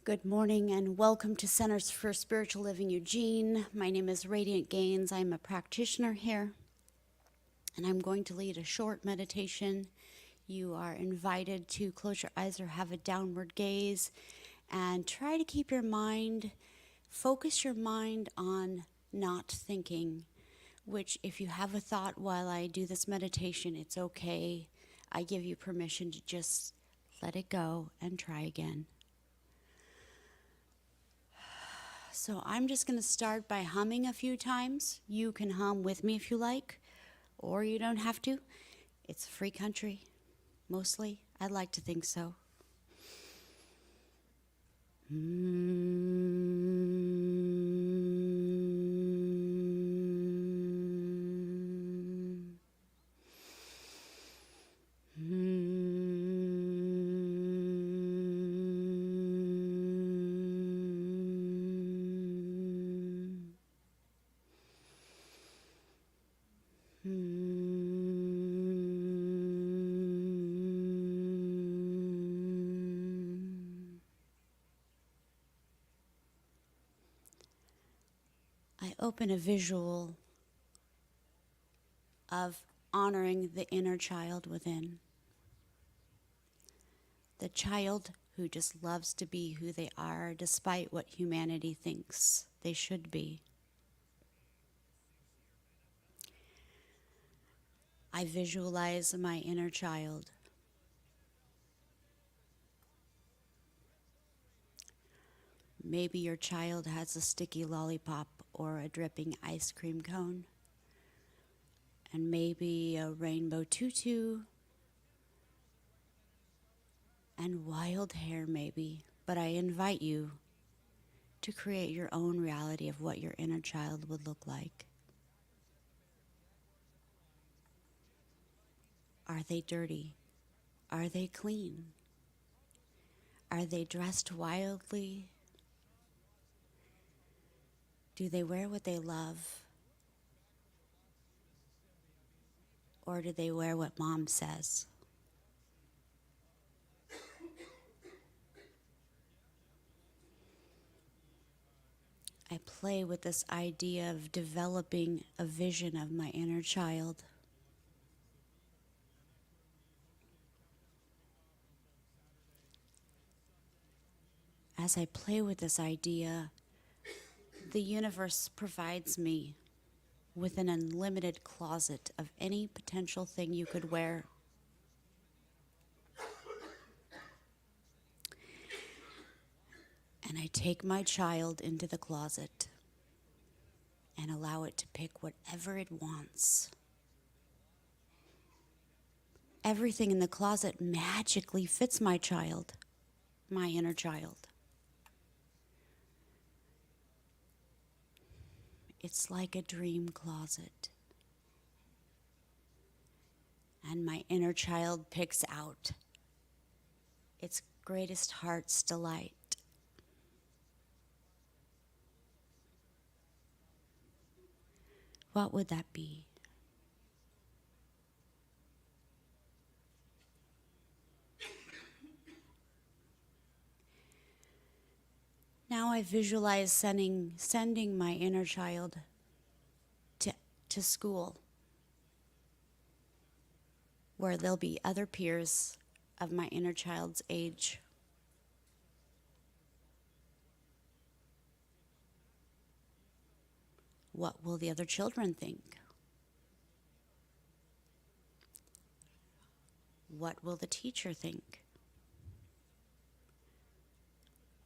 Good morning and welcome to Centers for Spiritual Living Eugene. My name is Radiant Gaines. I'm a practitioner here and I'm going to lead a short meditation. You are invited to close your eyes or have a downward gaze and try to keep your mind, focus your mind on not thinking, which if you have a thought while I do this meditation, it's okay. I give you permission to just let it go and try again. So I'm just going to start by humming a few times. You can hum with me if you like, or you don't have to. It's a free country, mostly. I'd like to think so. I open a visual of honoring the inner child within. The child who just loves to be who they are despite what humanity thinks they should be. I visualize my inner child. Maybe your child has a sticky lollipop or a dripping ice cream cone, and maybe a rainbow tutu and wild hair maybe, but I invite you to create your own reality of what your inner child would look like. Are they dirty? Are they clean? Are they dressed wildly? Do they wear what they love? Or do they wear what mom says? I play with this idea of developing a vision of my inner child. As I play with this idea, the universe provides me with an unlimited closet of any potential thing you could wear. And I take my child into the closet and allow it to pick whatever it wants. Everything in the closet magically fits my child, my inner child. It's like a dream closet. And my inner child picks out its greatest heart's delight. What would that be? Now I visualize sending my inner child to school, where there'll be other peers of my inner child's age. What will the other children think? What will the teacher think?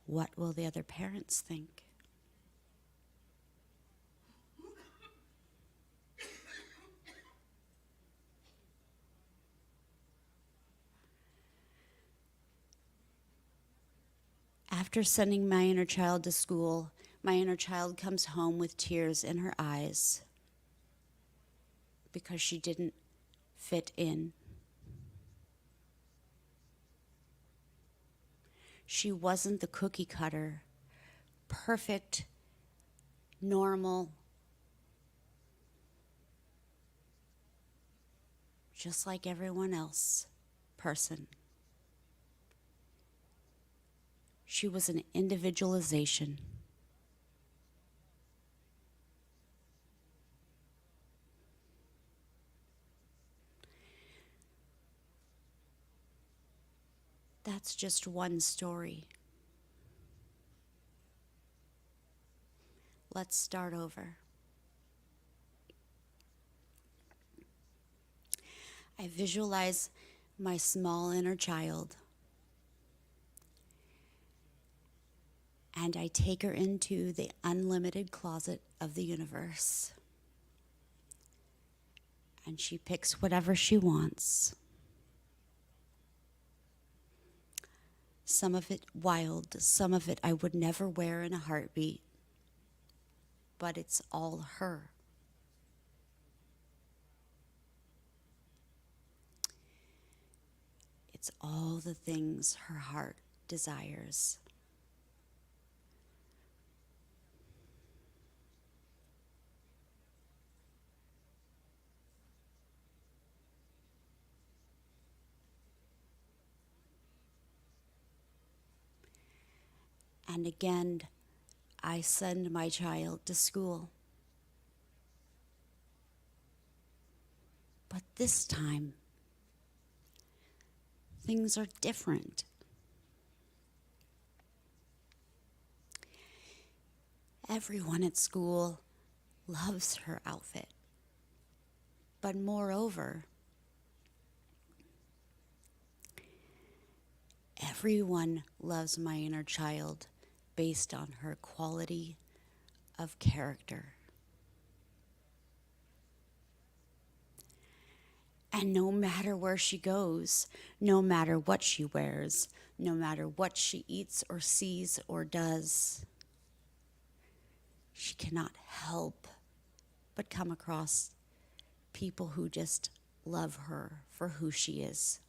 What will the other parents think? After sending my inner child to school, my inner child comes home with tears in her eyes because she didn't fit in. She wasn't the cookie cutter, perfect, normal, just like everyone else, person. She was an individualization. That's just one story. Let's start over. I visualize my small inner child, and I take her into the unlimited closet of the universe. And she picks whatever she wants. Some of it wild, some of it I would never wear in a heartbeat. But it's all her. It's all the things her heart desires. And again, I send my child to school. But this time, things are different. Everyone at school loves her outfit. But moreover, everyone loves my inner child based on her quality of character. And no matter where she goes, no matter what she wears, no matter what she eats or sees or does, she cannot help but come across people who just love her for who she is.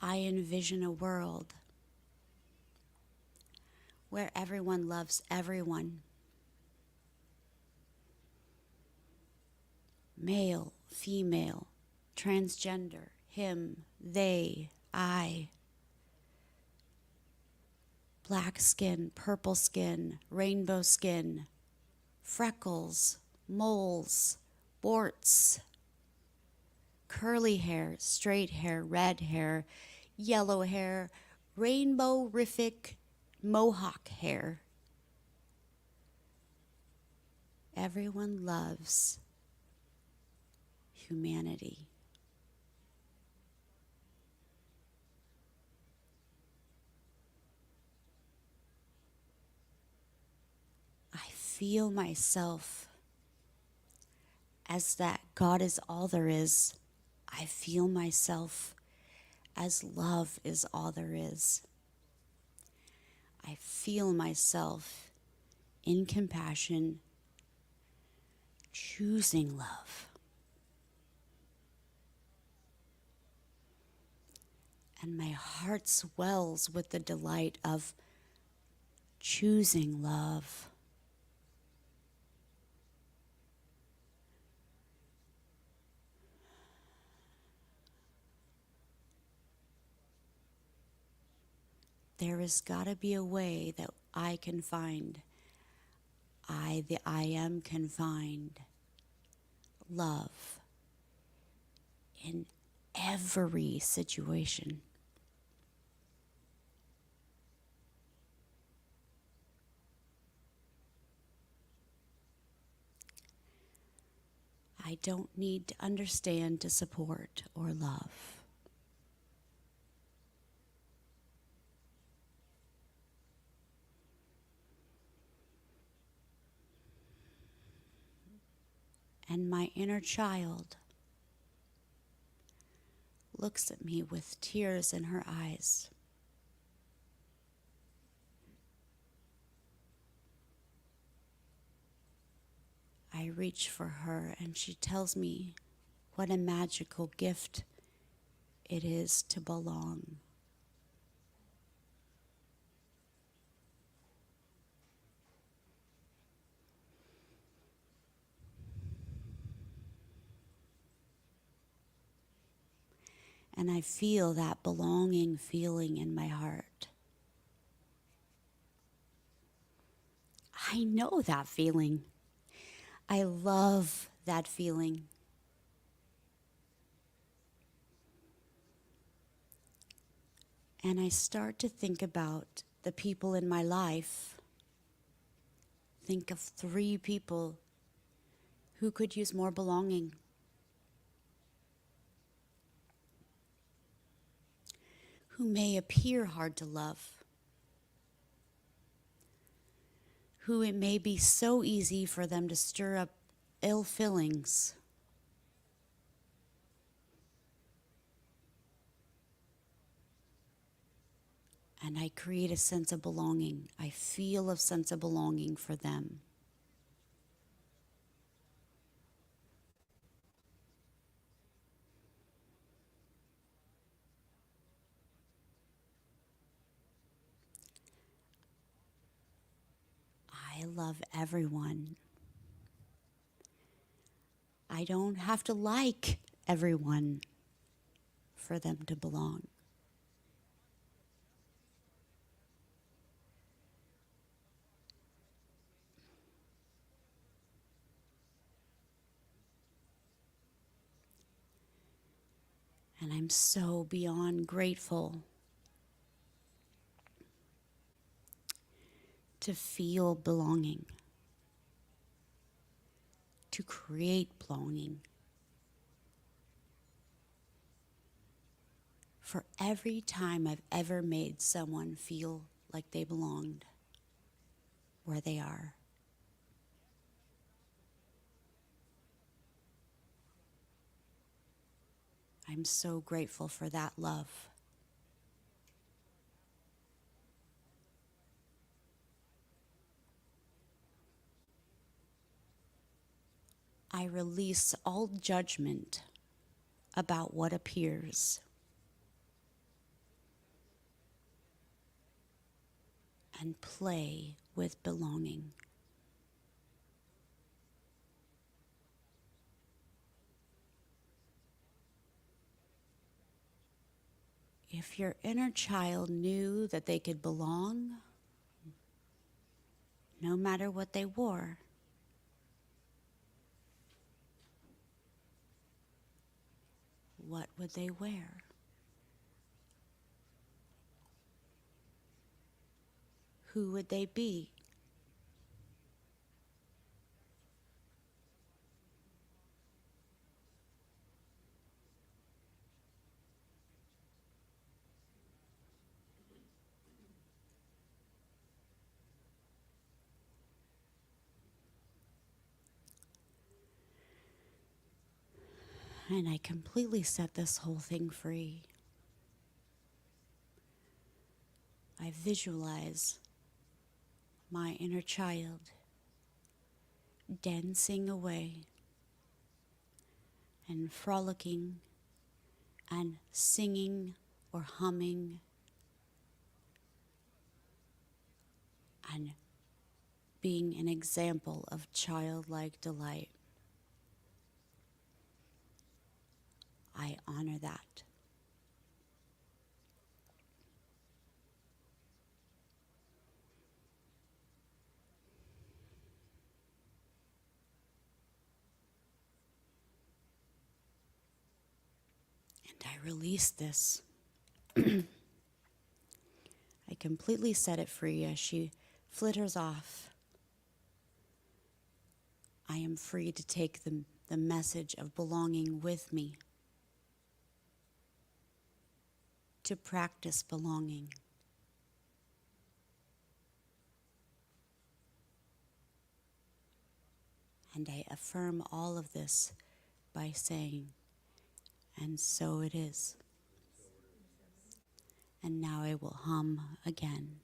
I envision a world where everyone loves everyone. Male, female, transgender, him, they, I. Black skin, purple skin, rainbow skin, freckles, moles, warts, curly hair, straight hair, red hair, yellow hair, rainbow-rific mohawk hair. Everyone loves humanity. I feel myself as that God is all there is. I feel myself as love is all there is. I feel myself in compassion, choosing love. And my heart swells with the delight of choosing love. There has got to be a way that I can find, the I am can find love in every situation. I don't need to understand to support or love. And my inner child looks at me with tears in her eyes. I reach for her and she tells me what a magical gift it is to belong. And I feel that belonging feeling in my heart. I know that feeling. I love that feeling. And I start to think about the people in my life. Think of 3 people who could use more belonging. Who may appear hard to love. Who it may be so easy for them to stir up ill feelings. And I create a sense of belonging. I feel a sense of belonging for them. I love everyone. I don't have to like everyone for them to belong. And I'm so beyond grateful to feel belonging, to create belonging. For every time I've ever made someone feel like they belonged where they are. I'm so grateful for that love. I release all judgment about what appears and play with belonging. If your inner child knew that they could belong, no matter what they wore, what would they wear? Who would they be? And I completely set this whole thing free. I visualize my inner child dancing away and frolicking and singing or humming and being an example of childlike delight. I honor that. And I release this. I completely set it free as she flitters off. I am free to take the message of belonging with me, to practice belonging. And I affirm all of this by saying, and so it is. And now I will hum again.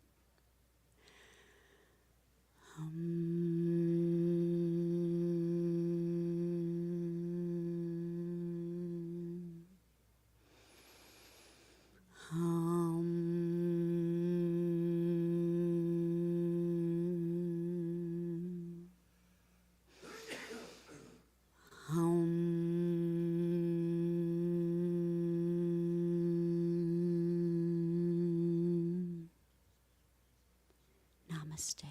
Namaste.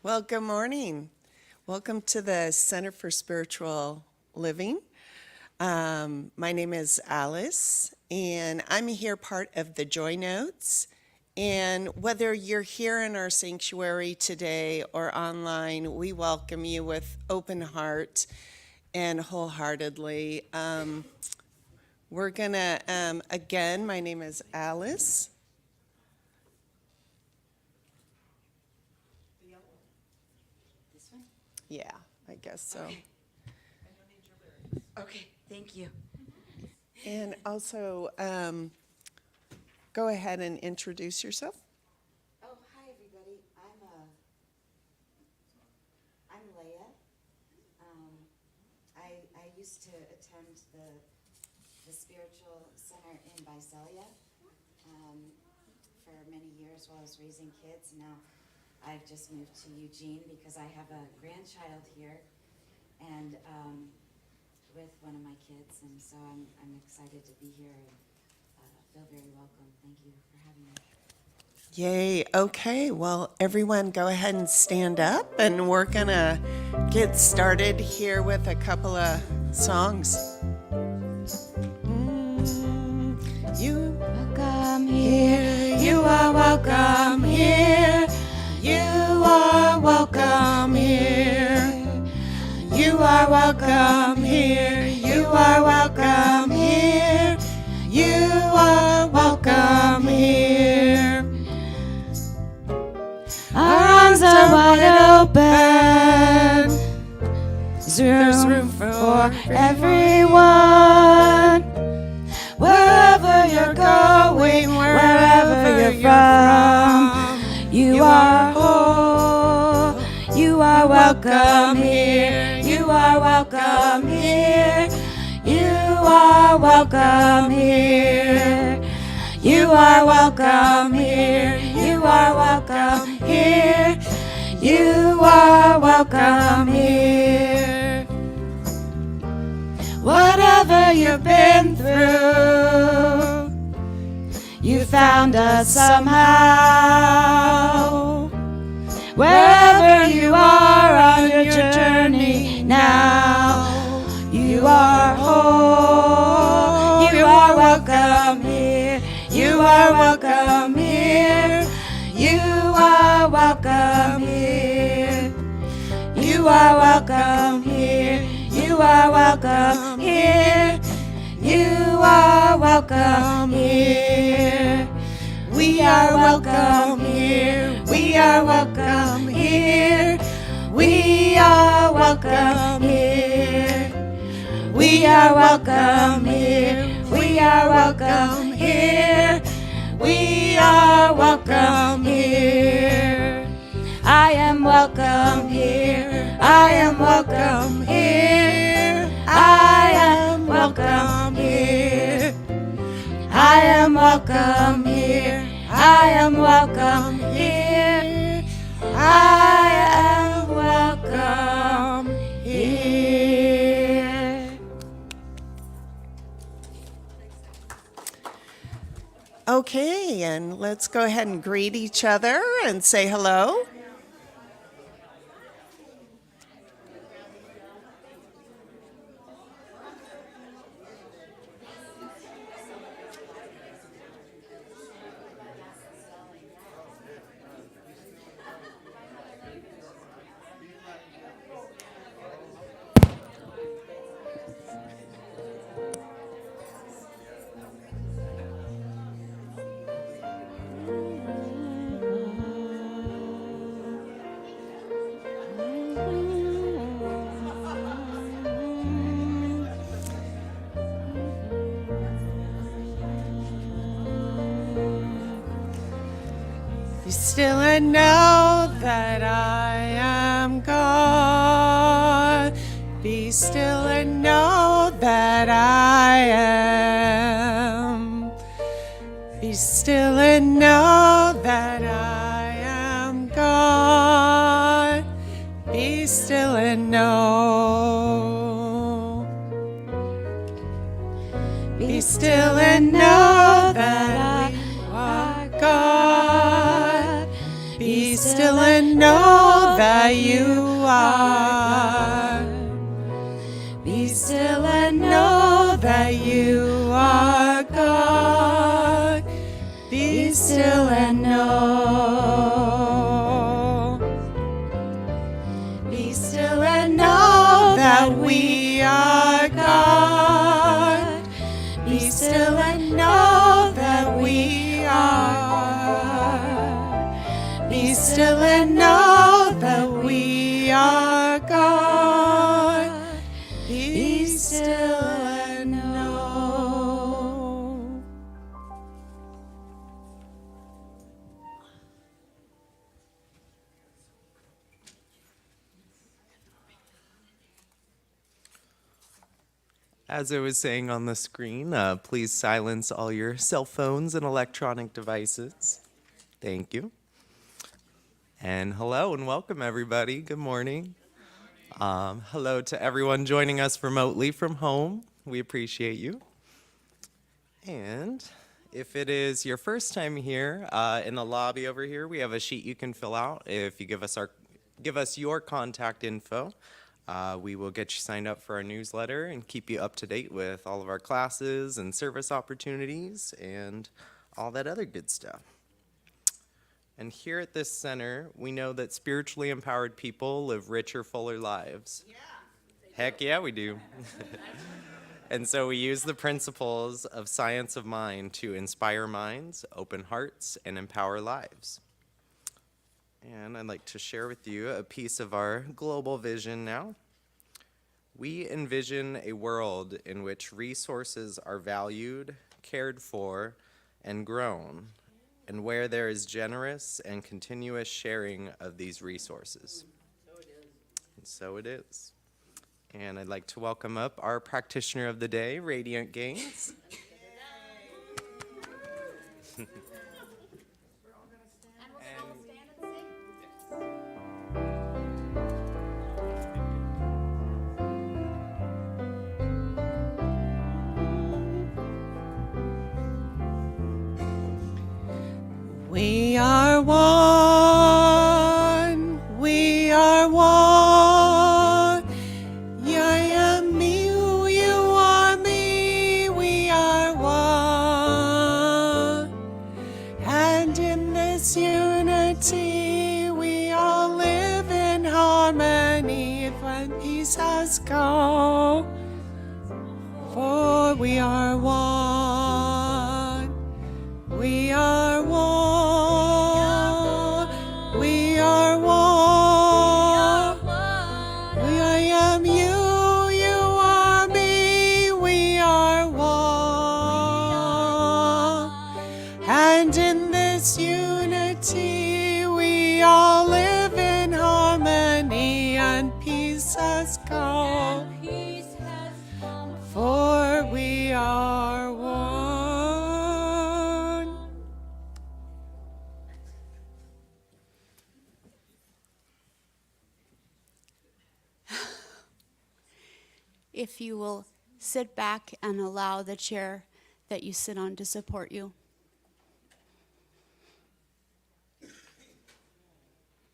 Well, good morning. Welcome to the Center for Spiritual Living. My name is Alice, and I'm here part of the Joy Notes. And whether you're here in our sanctuary today or online, we welcome you with open heart and wholeheartedly. We're going to, again, my name is Alice. Yeah, I guess so. Okay, thank you. And also, go ahead and introduce yourself. Oh, hi everybody. I'm Leah. I used to attend the spiritual center in Visalia for many years while I was raising kids. Now I've just moved to Eugene because I have a grandchild here, and with one of my kids, and so I'm excited to be here and feel very welcome. Thank you for having me. Yay. Okay, well, everyone go ahead and stand up, and we're going to get started here with a couple of songs. You Welcome here, you are welcome here. You are welcome here. You are welcome here. You are welcome here. You are welcome here. Our arms are wide open. There's room for everyone. Wherever you're going, wherever you're from, you are whole. You are welcome here. You are welcome here. You are welcome here. You are welcome here. You are welcome here. You are welcome here. Whatever you've been through, you found us somehow. Wherever you are on your journey now, you are whole. You are welcome here. You are welcome here. You are welcome here. You are welcome here. You are welcome here. You are welcome here. We are welcome here. We are welcome here. We are welcome here. We are welcome here. We are welcome here. We are welcome here. I am welcome here. I am welcome here. I am welcome here. I am welcome here. I am welcome here. I am welcome here. Okay, and let's go ahead and greet each other and say hello. Be still and know that I am God. Be still and know that I am. Be still and know that I am God. Be still and know. Be still and know that I are God. Be still and know that you are. Be still and know that you are God. Be still and know. Be still and know that we are God. Be still and know that we are. Be still and know that we are God. Be still and know. As I was saying on the screen, please silence all your cell phones and electronic devices. Thank you. And hello and welcome, everybody. Good morning. Hello to everyone joining us remotely from home. We appreciate you. And if it is your first time here, in the lobby over here, we have a sheet you can fill out. If you give us your contact info, we will get you signed up for our newsletter and keep you up to date with all of our classes and service opportunities and all that other good stuff. And here at this center, we know that spiritually empowered people live richer, fuller lives. Yeah. Heck yeah, we do. And so we use the principles of science of mind to inspire minds, open hearts, and empower lives. And I'd like to share with you a piece of our global vision now. We envision a world in which resources are valued, cared for, and grown, and where there is generous and continuous sharing of these resources. And so it is. And I'd like to welcome up our practitioner of the day, Radiant Gains. We are one. We are one. I am you, you are me. We are one. And in this unity, we all live in harmony when peace has come. For we are one. We are one. We are one. I am you, you are me. We are one. And in this unity, we all live in harmony, and peace has come. For we are one. If you will sit back and allow the chair that you sit on to support you.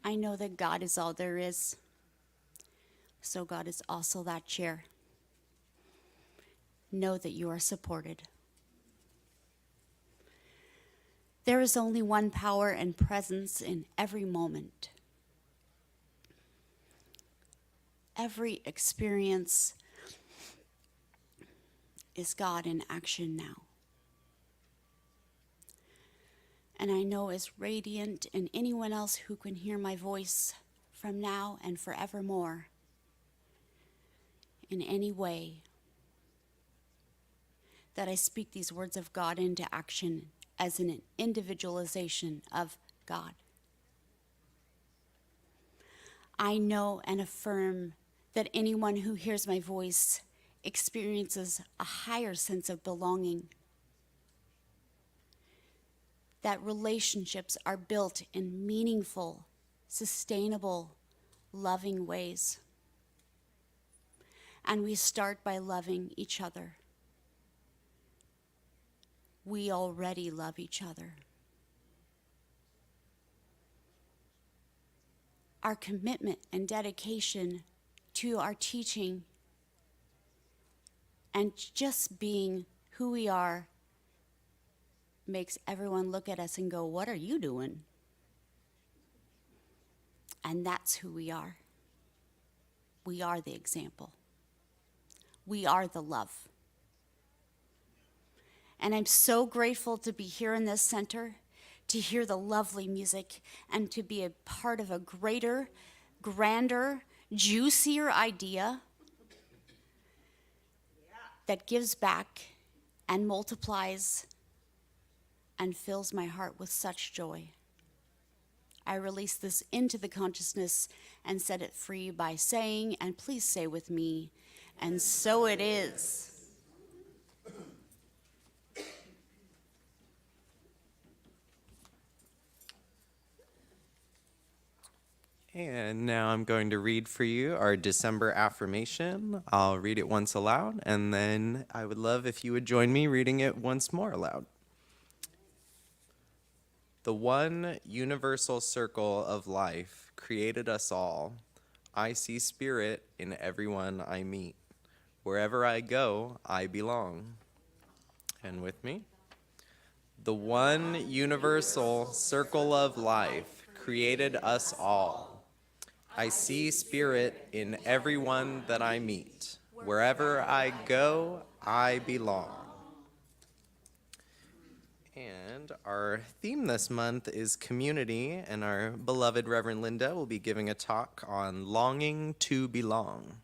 I know that God is all there is, so God is also that chair. Know that you are supported. There is only one power and presence in every moment. Every experience is God in action now. And I know as Radiant and anyone else who can hear my voice from now and forevermore, in any way, that I speak these words of God into action as an individualization of God. I know and affirm that anyone who hears my voice experiences a higher sense of belonging. That relationships are built in meaningful, sustainable, loving ways. And we start by loving each other. We already love each other. our commitment and dedication to our teaching and just being who we are makes everyone look at us and go, "What are you doing?" And that's who we are. We are the example. We are the love. And I'm so grateful to be here in this center, to hear the lovely music, and to be a part of a greater, grander, juicier idea that gives back and multiplies and fills my heart with such joy. I release this into the consciousness and set it free by saying, and please say with me, and so it is. And now I'm going to read for you our December affirmation. I'll read it once aloud, and then I would love if you would join me reading it once more aloud. The one universal circle of life created us all. I see spirit in everyone I meet. Wherever I go, I belong. And with me. The one universal circle of life created us all. I see spirit in everyone that I meet. Wherever I go, I belong. And our theme this month is community, and our beloved Reverend Linda will be giving a talk on longing to belong.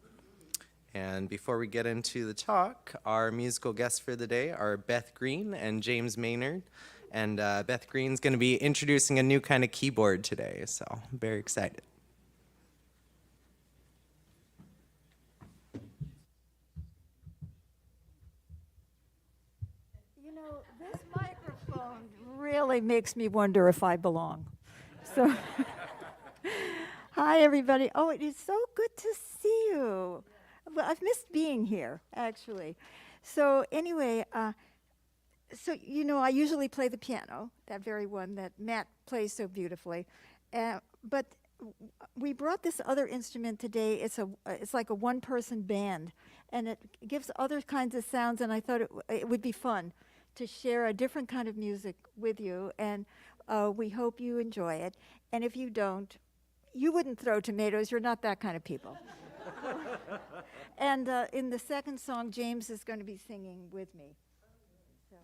And before we get into the talk, our musical guests for the day are Beth Green and James Maynard. And Beth Green's going to be introducing a new kind of keyboard today, so I'm very excited. You know, this microphone really makes me wonder if I belong. So, hi, everybody. Oh, it is so good to see you. Well, I've missed being here, actually. So, anyway, I usually play the piano, that very one that Matt plays so beautifully. But we brought this other instrument today. It's like a one-person band, and it gives other kinds of sounds, and I thought it would be fun to share a different kind of music with you, and we hope you enjoy it. And if you don't, you wouldn't throw tomatoes. You're not that kind of people. And in the second song, James is going to be singing with me. So.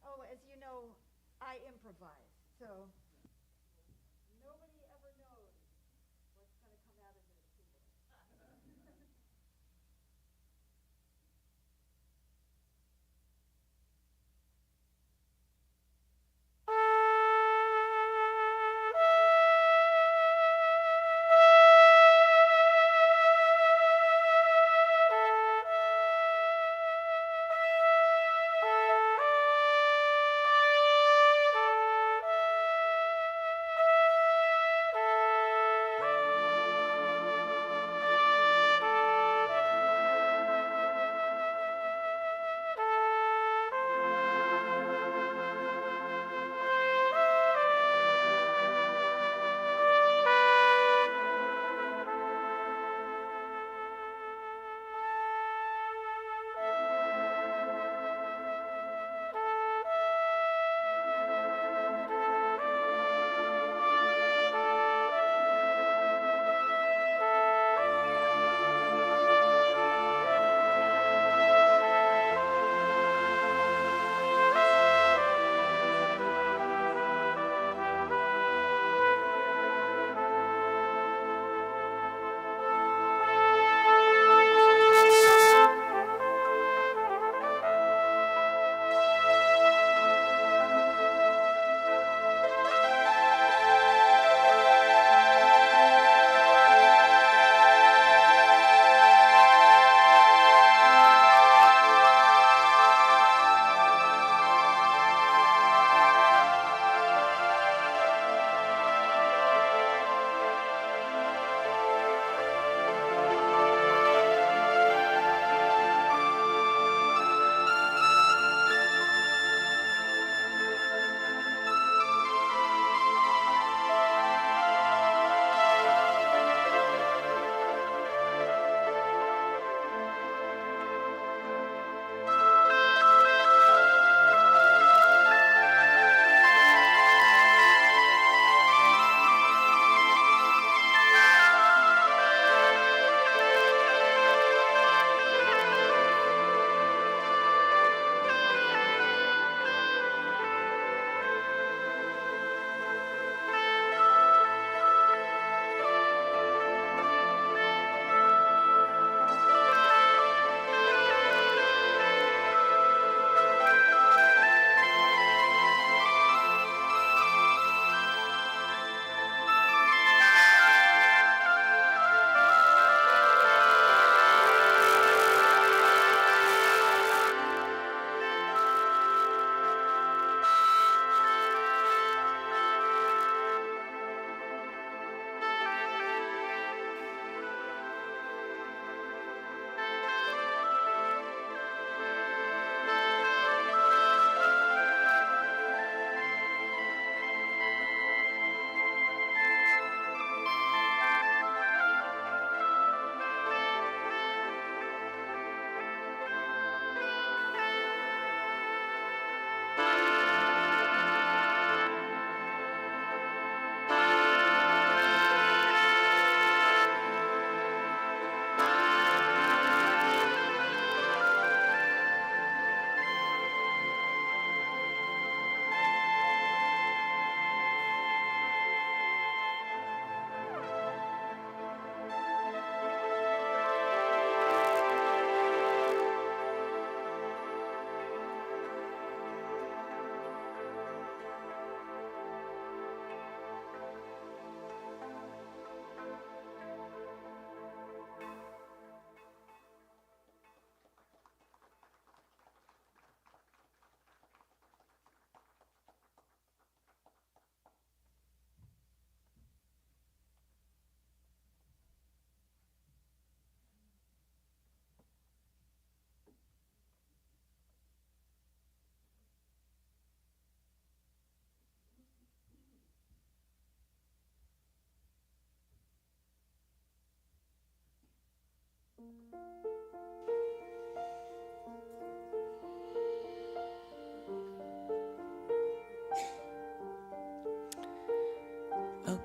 Oh, as you know, I improvise, so nobody ever knows what's going to come out of this keyboard.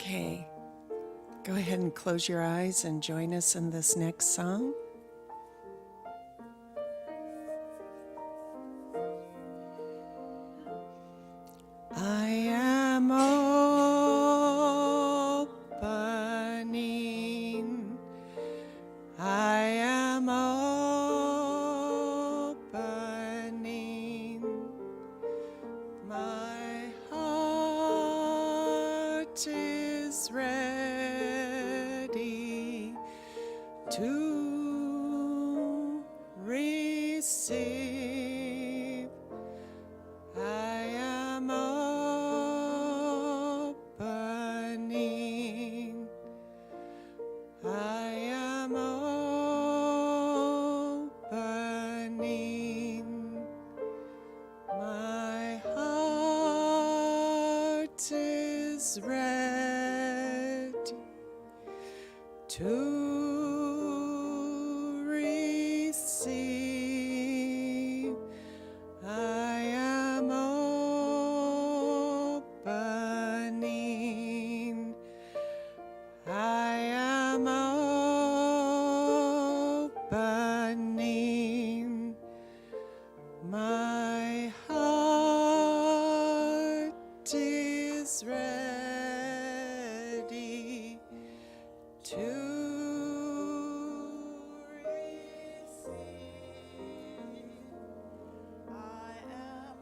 Okay. Go ahead and close your eyes and join us in this next song. I am opening. I am opening. My heart is ready to receive. I am opening. I am opening. My heart is ready to receive. I am opening. I am opening. My heart is ready to receive. I am.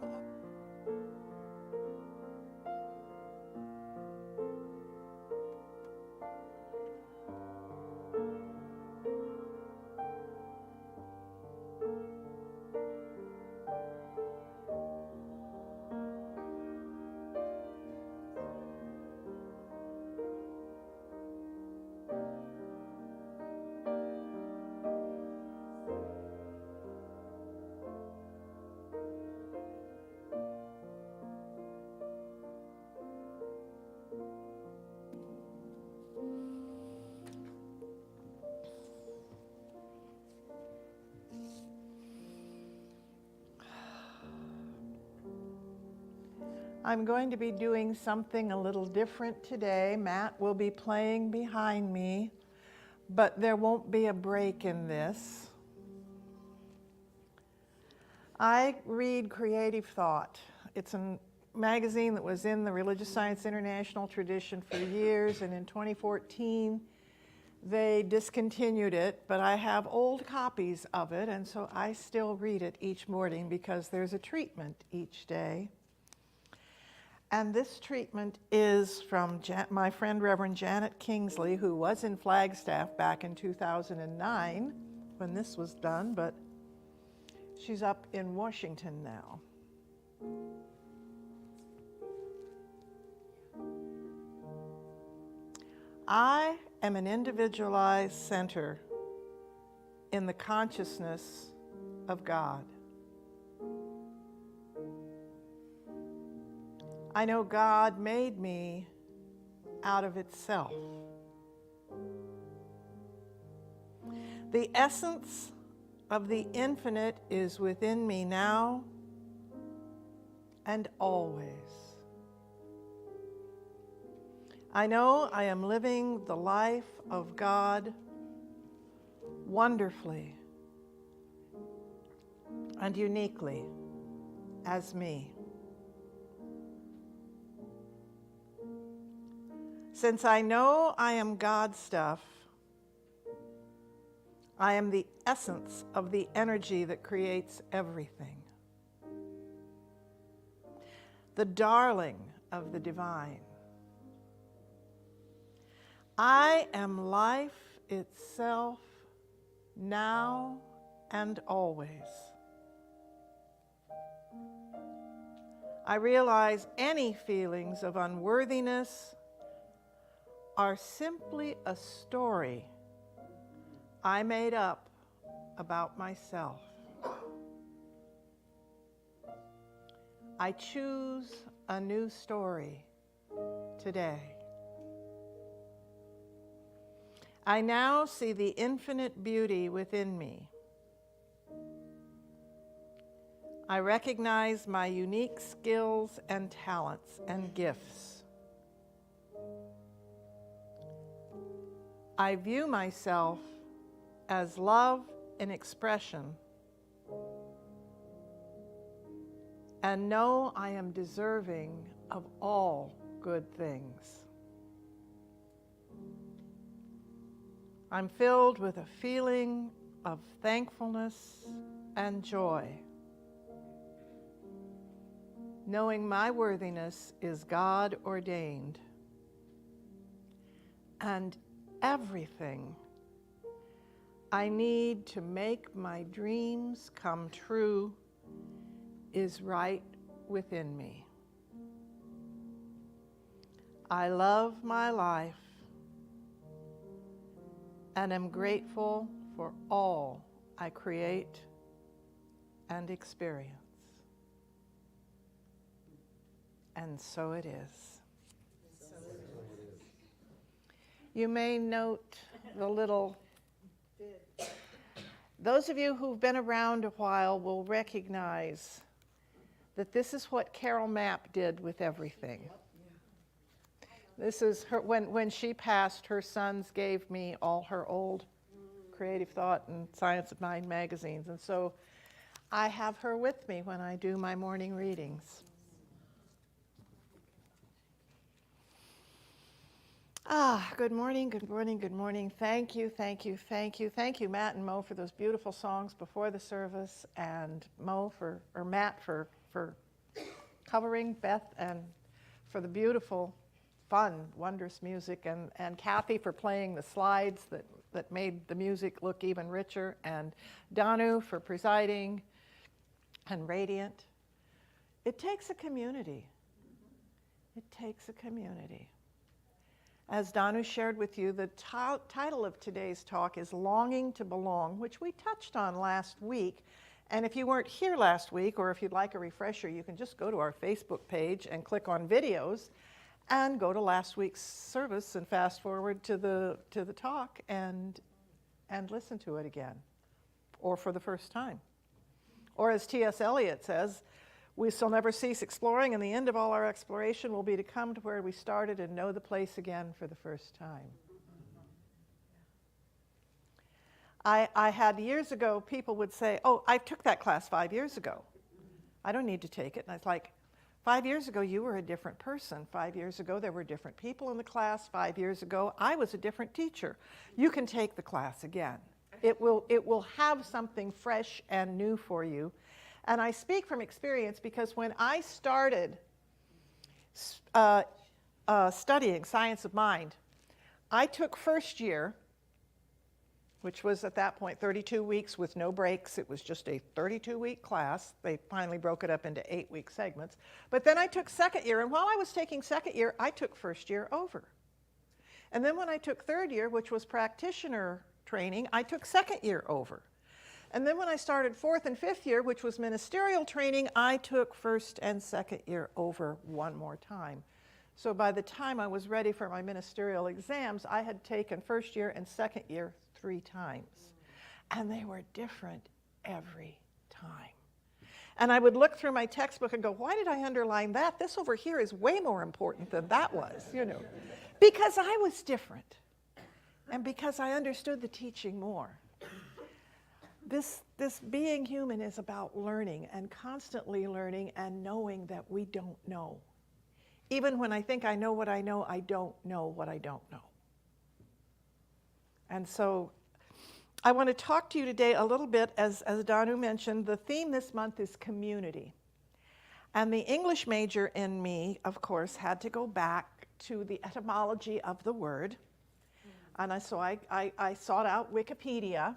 I'm going to be doing something a little different today. Matt will be playing behind me, but there won't be a break in this. I read Creative Thought. It's a magazine that was in the Religious Science International tradition for years, and in 2014 they discontinued it, but I have old copies of it, and so I still read it each morning because there's a treatment each day. And this treatment is from my friend Reverend Janet Kingsley, who was in Flagstaff back in 2009 when this was done, but she's up in Washington now. I am an individualized center in the consciousness of God. I know God made me out of itself. The essence of the infinite is within me now and always. I know I am living the life of God wonderfully and uniquely as me. Since I know I am God stuff, I am the essence of the energy that creates everything. The darling of the divine. I am life itself now and always. I realize any feelings of unworthiness are simply a story I made up about myself. I choose a new story today. I now see the infinite beauty within me. I recognize my unique skills and talents and gifts. I view myself as love in expression and know I am deserving of all good things. I'm filled with a feeling of thankfulness and joy, knowing my worthiness is God ordained, and everything I need to make my dreams come true is right within me. I love my life and am grateful for all I create and experience. And so it is. You may note the little, those of you who've been around a while will recognize that this is what Carol Mapp did with everything. This is her, when she passed, her sons gave me all her old Creative Thought and Science of Mind magazines. And so I have her with me when I do my morning readings. Good morning, good morning, good morning. Thank you, thank you, thank you. Thank you, Matt and Mo, for those beautiful songs before the service, and Matt for covering Beth, and for the beautiful, fun, wondrous music, and Kathy for playing the slides that made the music look even richer, and Danu for presiding, and Radiant. It takes a community. It takes a community. As Danu shared with you, the title of today's talk is Longing to Belong, which we touched on last week. And if you weren't here last week, or if you'd like a refresher, you can just go to our Facebook page and click on videos and go to last week's service and fast forward to the talk and listen to it again, or for the first time. Or as T.S. Eliot says, we shall never cease exploring, and the end of all our exploration will be to come to where we started and know the place again for the first time. I had years ago, people would say, oh, I took that class 5 years ago. I don't need to take it. And I was like, 5 years ago, you were a different person. 5 years ago, there were different people in the class. 5 years ago, I was a different teacher. You can take the class again. It will have something fresh and new for you. And I speak from experience because when I started studying Science of Mind, I took first year, which was at that point 32 weeks with no breaks. It was just a 32-week class. They finally broke it up into 8-week segments. But then I took second year, and while I was taking second year, I took first year over. And then when I took third year, which was practitioner training, I took second year over. And then when I started fourth and fifth year, which was ministerial training, I took first and second year over one more time. So by the time I was ready for my ministerial exams, I had taken first year and second year 3 times. And they were different every time. And I would look through my textbook and go, why did I underline that? This over here is way more important than that was, you know. Because I was different. And because I understood the teaching more. This being human is about learning and constantly learning and knowing that we don't know. Even when I think I know what I know, I don't know what I don't know. And so I want to talk to you today a little bit, as Danu mentioned, the theme this month is community. And the English major in me, of course, had to go back to the etymology of the word. And so I sought out Wikipedia.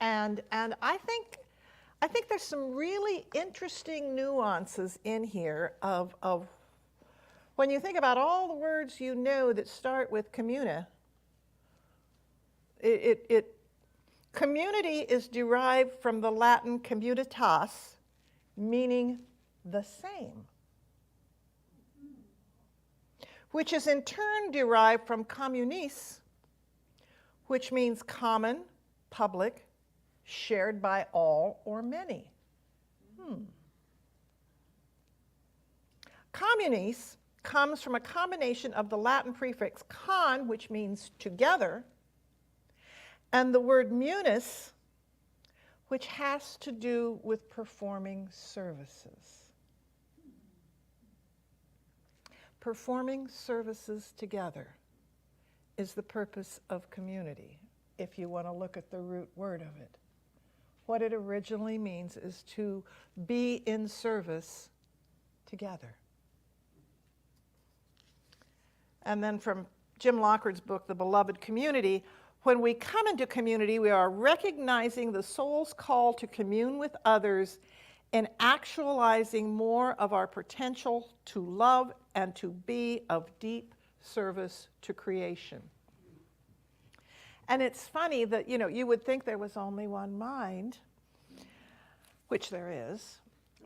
And I think there's some really interesting nuances in here of when you think about all the words you know that start with communa. Community is derived from the Latin communitas, meaning the same, which is in turn derived from communis, which means common, public, shared by all or many. Communis comes from a combination of the Latin prefix con, which means together, and the word munis, which has to do with performing services. Performing services together is the purpose of community, if you want to look at the root word of it. What it originally means is to be in service together. And then from Jim Lockard's book, The Beloved Community, when we come into community, we are recognizing the soul's call to commune with others and actualizing more of our potential to love and to be of deep service to creation. And it's funny that, you would think there was only one mind, which there is,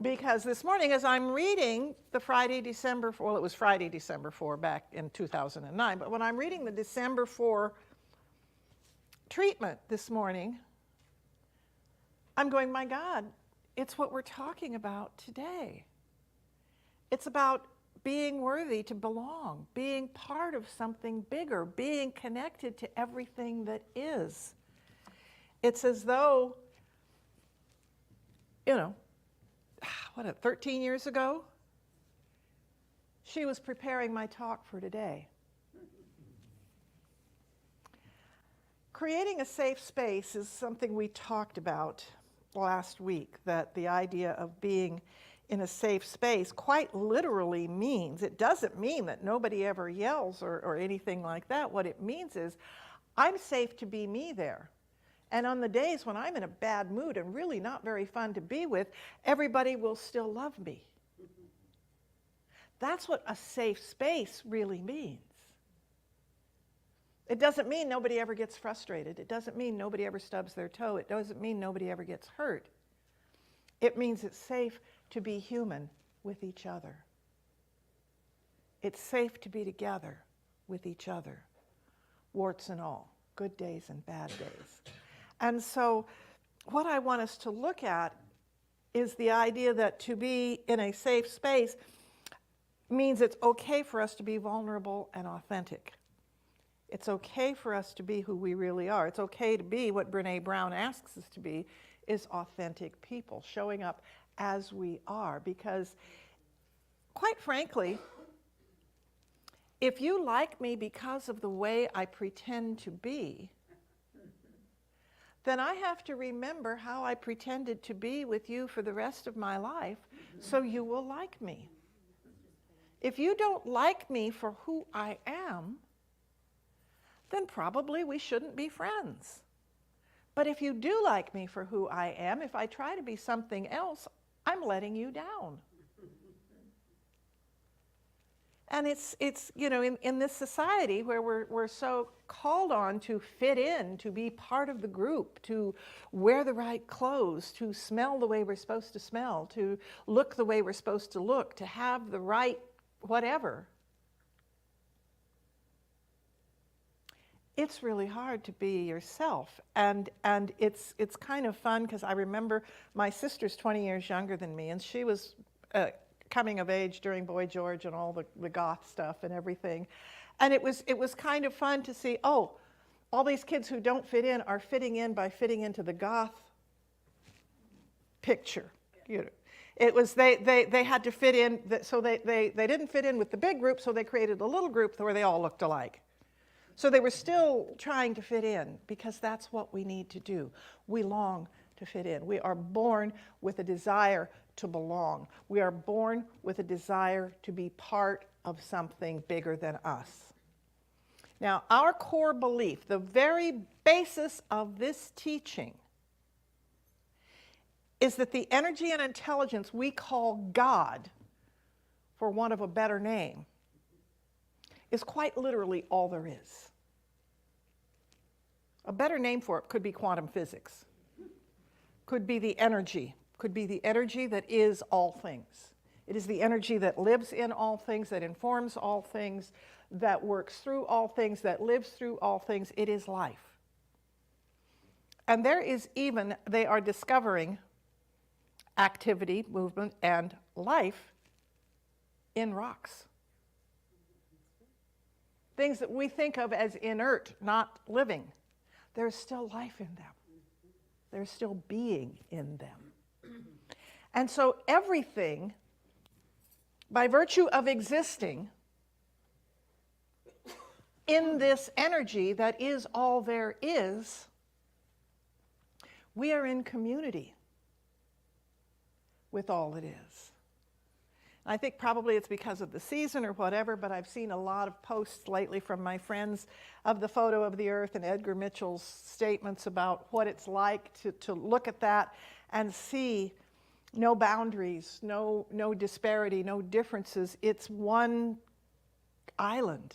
because this morning as I'm reading the Friday, December 4, well, it was Friday, December 4 back in 2009, but when I'm reading the December 4 treatment this morning, I'm going, my God, it's what we're talking about today. It's about being worthy to belong, being part of something bigger, being connected to everything that is. It's as though, 13 years ago, she was preparing my talk for today. Creating a safe space is something we talked about last week, that the idea of being in a safe space quite literally means, it doesn't mean that nobody ever yells or anything like that. What it means is I'm safe to be me there. And on the days when I'm in a bad mood and really not very fun to be with, everybody will still love me. That's what a safe space really means. It doesn't mean nobody ever gets frustrated. It doesn't mean nobody ever stubs their toe. It doesn't mean nobody ever gets hurt. It means it's safe to be human with each other. It's safe to be together with each other, warts and all, good days and bad days. And so what I want us to look at is the idea that to be in a safe space means it's okay for us to be vulnerable and authentic. It's okay for us to be who we really are. It's okay to be what Brene Brown asks us to be, is authentic people, showing up as we are. Because, quite frankly, if you like me because of the way I pretend to be, then I have to remember how I pretended to be with you for the rest of my life, so you will like me. If you don't like me for who I am, then probably we shouldn't be friends. But if you do like me for who I am, if I try to be something else, I'm letting you down. And it's in this society where we're so called on to fit in, to be part of the group, to wear the right clothes, to smell the way we're supposed to smell, to look the way we're supposed to look, to have the right whatever. It's really hard to be yourself, and it's kind of fun, because I remember my sister's 20 years younger than me, and she was coming of age during Boy George and all the goth stuff and everything, and it was kind of fun to see, oh, all these kids who don't fit in are fitting in by fitting into the goth picture. It was they had to fit in, so they didn't fit in with the big group, so they created a little group where they all looked alike. So they were still trying to fit in, because that's what we need to do. We long to fit in. We are born with a desire to belong. We are born with a desire to be part of something bigger than us. Now, our core belief, the very basis of this teaching, is that the energy and intelligence we call God, for want of a better name, is quite literally all there is. A better name for it could be quantum physics, could be the energy that is all things. It is the energy that lives in all things, that informs all things, that works through all things, that lives through all things. It is life. And there is even, they are discovering activity, movement, and life in rocks. things that we think of as inert, not living, there's still life in them. There's still being in them. And so everything, by virtue of existing in this energy that is all there is, we are in community with all it is. I think probably it's because of the season or whatever, but I've seen a lot of posts lately from my friends of the photo of the earth and Edgar Mitchell's statements about what it's like to look at that and see no boundaries, no disparity, no differences. It's one island.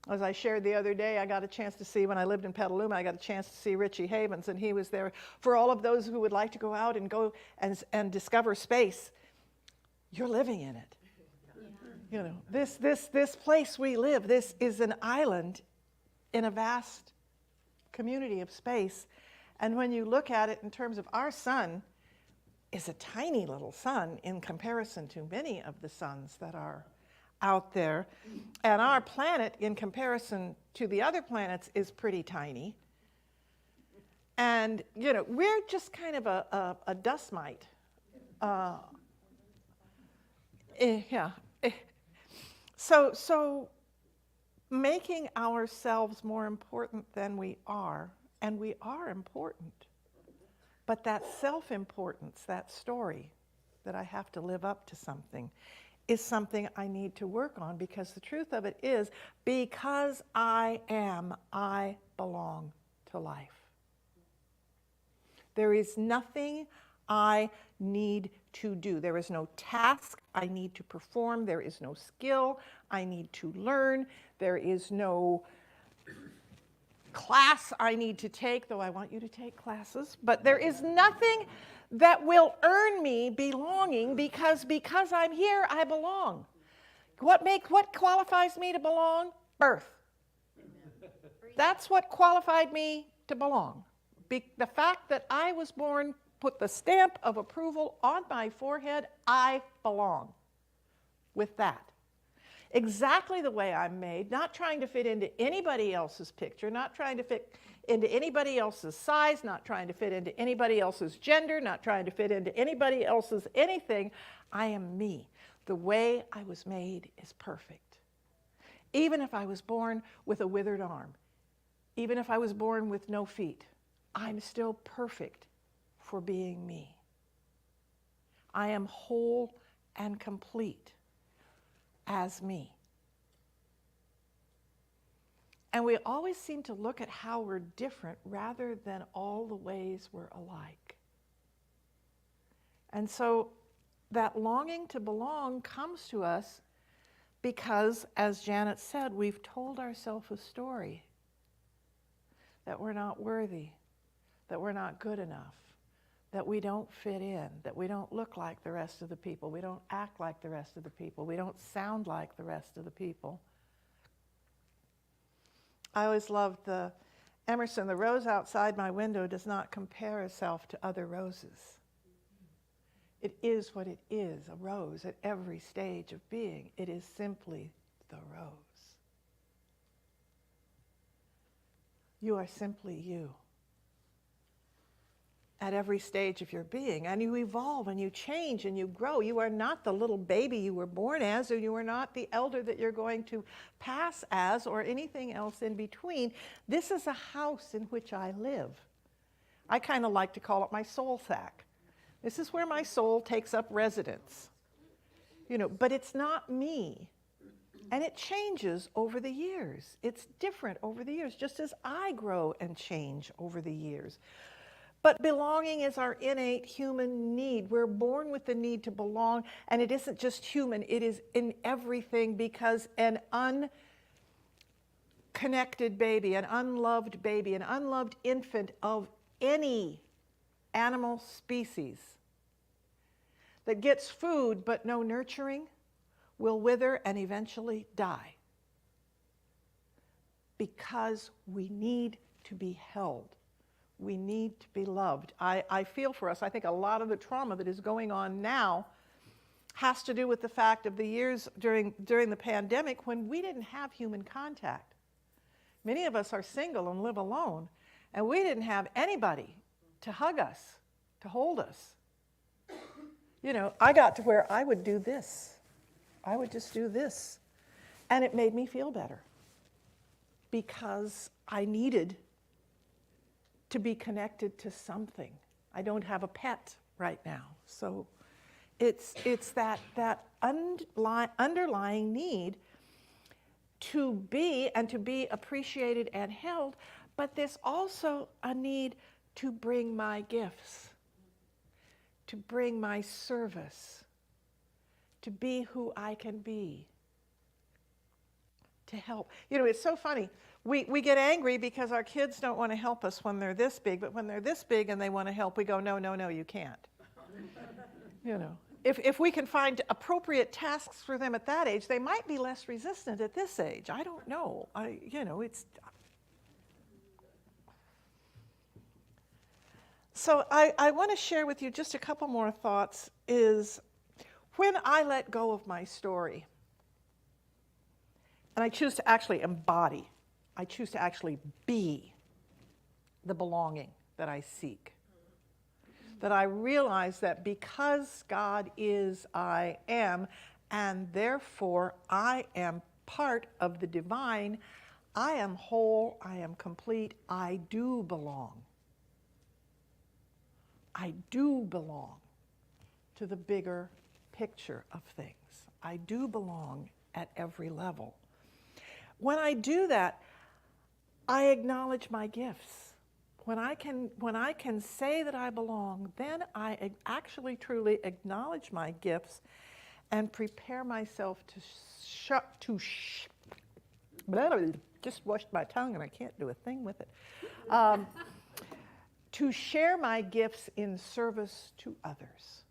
As I shared the other day, I got a chance to see, when I lived in Petaluma, I got a chance to see Richie Havens, and he was there. For all of those who would like to go out and discover space, you're living in it. You know, this place we live, this is an island in a vast community of space. And when you look at it in terms of our sun, is a tiny little sun in comparison to many of the suns that are out there. And our planet, in comparison to the other planets, is pretty tiny. And, you know, we're just kind of a dust mite. Yeah. So making ourselves more important than we are, and we are important, but that self-importance, that story that I have to live up to something, is something I need to work on, because the truth of it is, because I am, I belong to life. There is nothing I need to do. There is no task I need to perform. There is no skill I need to learn. There is no class I need to take, though I want you to take classes. But there is nothing that will earn me belonging, because I'm here, I belong. What qualifies me to belong? Birth. That's what qualified me to belong. The fact that I was born put the stamp of approval on my forehead. I belong with that. Exactly the way I'm made, not trying to fit into anybody else's picture, not trying to fit into anybody else's size, not trying to fit into anybody else's gender, not trying to fit into anybody else's anything. I am me. The way I was made is perfect. Even if I was born with a withered arm, even if I was born with no feet, I'm still perfect for being me. I am whole and complete as me. And we always seem to look at how we're different rather than all the ways we're alike. And so that longing to belong comes to us because, as Janet said, we've told ourselves a story that we're not worthy, that we're not good enough, that we don't fit in, that we don't look like the rest of the people, we don't act like the rest of the people, we don't sound like the rest of the people. I always loved the Emerson, the rose outside my window does not compare itself to other roses. It is what it is, a rose at every stage of being. It is simply the rose. You are simply you at every stage of your being, and you evolve and you change and you grow. You are not the little baby you were born as, or you are not the elder that you're going to pass as, or anything else in between. This is a house in which I live. I kind of like to call it my soul sack. This is where my soul takes up residence. You know, but it's not me. And it changes over the years. It's different over the years, just as I grow and change over the years. But belonging is our innate human need. We're born with the need to belong, and it isn't just human, it is in everything, because an unconnected baby, an unloved baby, an unloved infant of any animal species that gets food but no nurturing will wither and eventually die, because we need to be held. We need to be loved. I feel for us. I think a lot of the trauma that is going on now has to do with the fact of the years during the pandemic when we didn't have human contact. Many of us are single and live alone, and we didn't have anybody to hug us, to hold us. You know, I got to where I would do this. I would just do this. And it made me feel better because I needed to be connected to something. I don't have a pet right now. So it's that underlying need to be and to be appreciated and held, but there's also a need to bring my gifts, to bring my service, to be who I can be, to help. You know, it's so funny. We get angry because our kids don't want to help us when they're this big, but when they're this big and they want to help, we go, no, no, no, you can't. You know, if we can find appropriate tasks for them at that age, they might be less resistant at this age. I don't know. So I want to share with you just a couple more thoughts is when I let go of my story, and I choose to actually embody, I choose to actually be the belonging that I seek. That I realize that because God is, I am, and therefore I am part of the divine, I am whole, I am complete, I do belong. I do belong to the bigger picture of things. I do belong at every level. When I do that, I acknowledge my gifts. When I can say that I belong, then I actually truly acknowledge my gifts and prepare myself just washed my tongue and I can't do a thing with it. To share my gifts in service to others.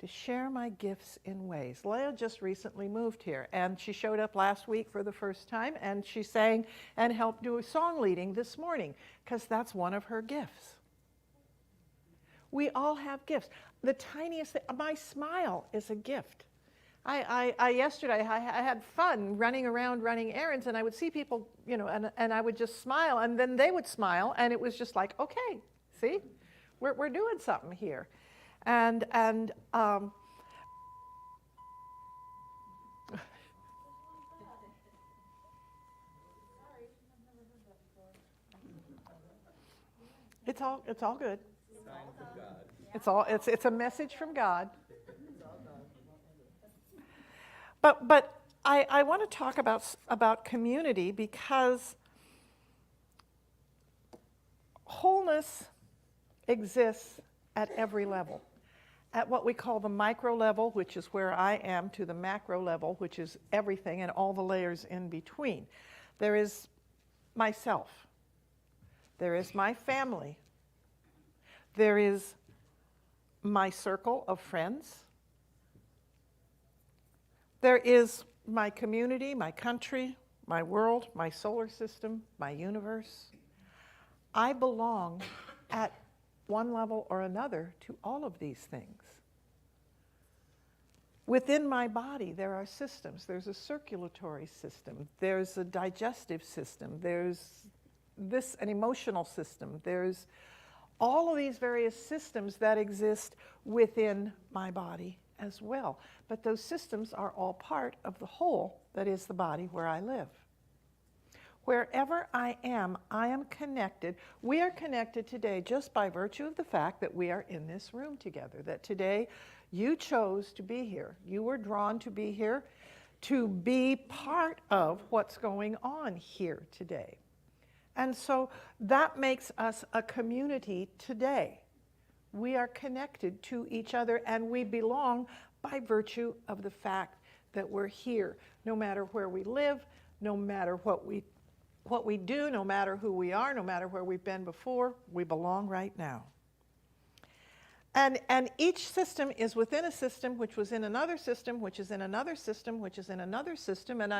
To share my gifts in ways. Leah just recently moved here, and she showed up last week for the first time, and she sang and helped do a song leading this morning, because that's one of her gifts. We all have gifts. The tiniest thing, my smile is a gift. Yesterday, I had fun running around, running errands, and I would see people, you know, and I would just smile, and then they would smile, and it was just like, okay, see, we're doing something here. And it's all good. It's a message from God. But I want to talk about community because wholeness exists at every level. At what we call the micro level, which is where I am, to the macro level, which is everything and all the layers in between. There is myself. There is my family. There is my circle of friends. There is my community, my country, my world, my solar system, my universe. I belong at one level or another to all of these things. Within my body, there are systems. There's a circulatory system. There's a digestive system. There's an emotional system. There's all of these various systems that exist within my body as well. But those systems are all part of the whole that is the body where I live. Wherever I am connected. We are connected today just by virtue of the fact that we are in this room together, that today you chose to be here. You were drawn to be here, to be part of what's going on here today. And so that makes us a community today. We are connected to each other and we belong by virtue of the fact that we're here. No matter where we live, no matter what we do, no matter who we are, no matter where we've been before, we belong right now. And each system is within a system, which was in another system, which is in another system, which is in another system. And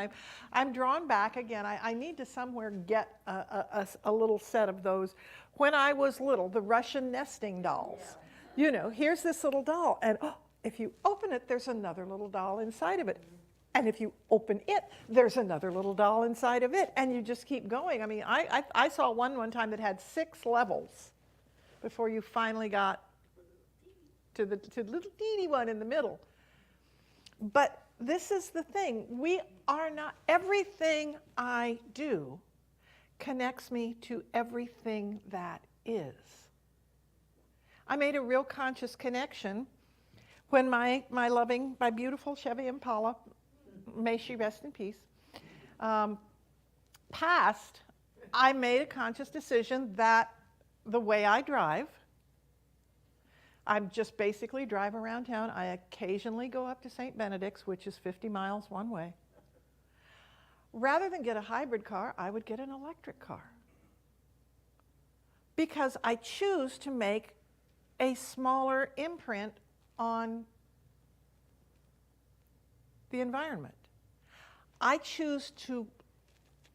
I'm drawn back again. I need to somewhere get a little set of those. When I was little, the Russian nesting dolls. Yeah. You know, here's this little doll, and If you open it, there's another little doll inside of it. And if you open it, there's another little doll inside of it. And you just keep going. I mean, I saw one time that had 6 levels before you finally got to the little teeny one in the middle. But this is the thing. We are not, everything I do connects me to everything that is. I made a real conscious connection when my beautiful Chevy Impala, may she rest in peace, passed. I made a conscious decision that the way I drive, I just basically drive around town. I occasionally go up to St. Benedict's, which is 50 miles one way. Rather than get a hybrid car, I would get an electric car. Because I choose to make a smaller imprint on the environment. I choose to,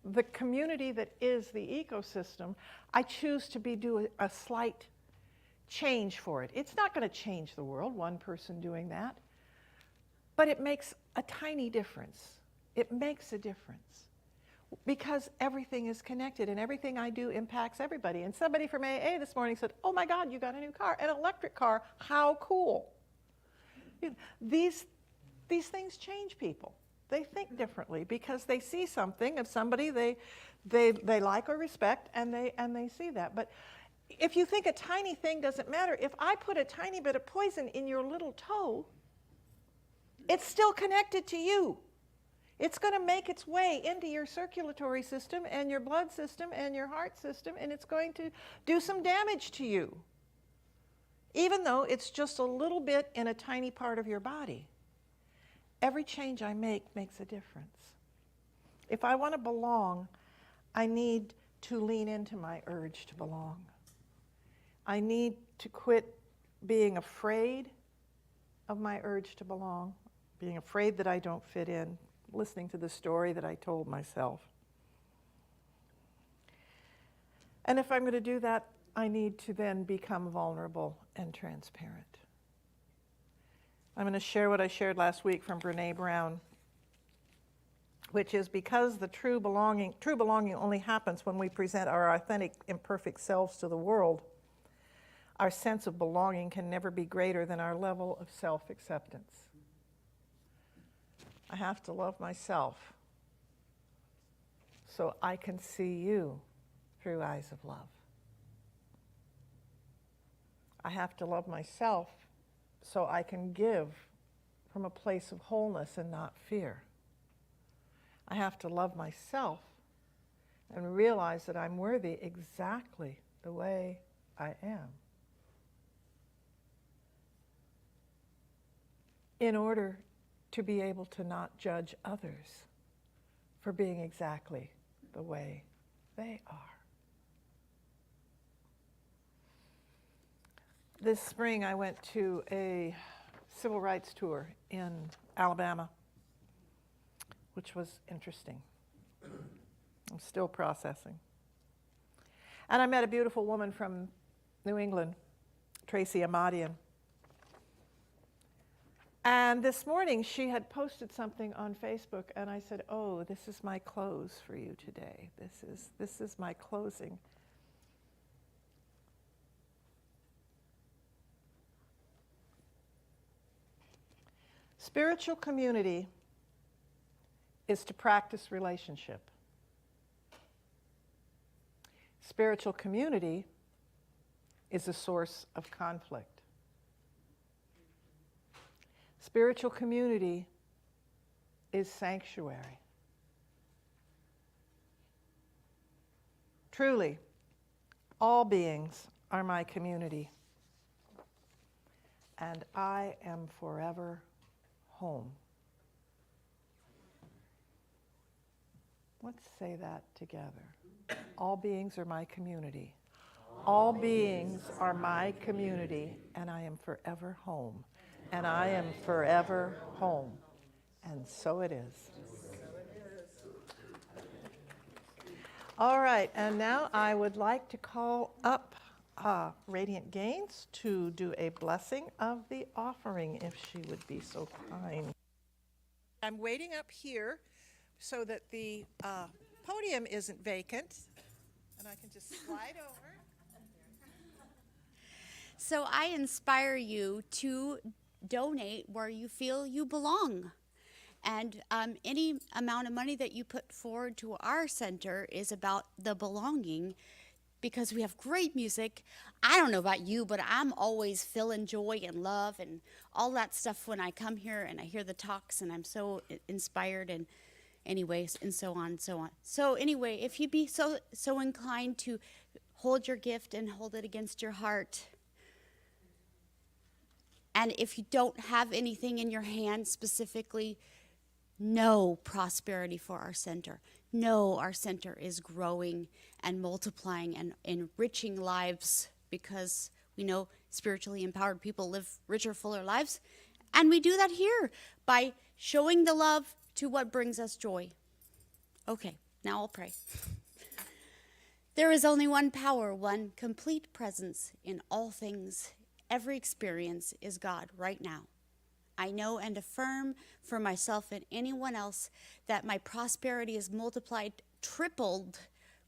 the community that is the ecosystem, I choose to do a slight change for it. It's not going to change the world, one person doing that, but it makes a tiny difference. It makes a difference because everything is connected and everything I do impacts everybody. And somebody from AA this morning said, oh my God, you got a new car, an electric car, how cool. You know, these things change people. They think differently because they see something of somebody they like or respect, and they see that. But if you think a tiny thing doesn't matter, if I put a tiny bit of poison in your little toe, it's still connected to you. It's going to make its way into your circulatory system and your blood system and your heart system, and it's going to do some damage to you, even though it's just a little bit in a tiny part of your body. Every change I make makes a difference. If I want to belong, I need to lean into my urge to belong. I need to quit being afraid of my urge to belong, being afraid that I don't fit in, listening to the story that I told myself. And if I'm going to do that, I need to then become vulnerable and transparent. I'm going to share what I shared last week from Brene Brown, which is because the true belonging only happens when we present our authentic, imperfect selves to the world. Our sense of belonging can never be greater than our level of self-acceptance. I have to love myself so I can see you through eyes of love. I have to love myself so I can give from a place of wholeness and not fear. I have to love myself and realize that I'm worthy exactly the way I am, in order to be able to not judge others for being exactly the way they are. This spring I went to a civil rights tour in Alabama, which was interesting. I'm still processing. And I met a beautiful woman from New England, Tracy Amadian. And this morning she had posted something on Facebook, and I said, oh, this is my close for you today. This is my closing. Spiritual community is to practice relationship. Spiritual community is a source of conflict. Spiritual community is sanctuary. Truly, all beings are my community, and I am forever home. Let's say that together. All beings are my community. All beings are my community, and I am forever home. And I am forever home. And so it is. All right, and now I would like to call up Radiant Gaines to do a blessing of the offering, if she would be so kind. I'm waiting up here so that the podium isn't vacant, and I can just slide over. So I inspire you to donate where you feel you belong. And any amount of money that you put forward to our center is about the belonging, because we have great music. I don't know about you, but I'm always feeling joy and love and all that stuff when I come here and I hear the talks, and I'm so inspired, and anyways, and so on and so on. So anyway, if you'd be so inclined to hold your gift and hold it against your heart. And if you don't have anything in your hand specifically, know prosperity for our center. Know our center is growing and multiplying and enriching lives, because we know spiritually empowered people live richer, fuller lives. And we do that here by showing the love to what brings us joy. Okay, now I'll pray. There is only one power, one complete presence in all things. Every experience is God right now. I know and affirm for myself and anyone else that my prosperity is multiplied, tripled,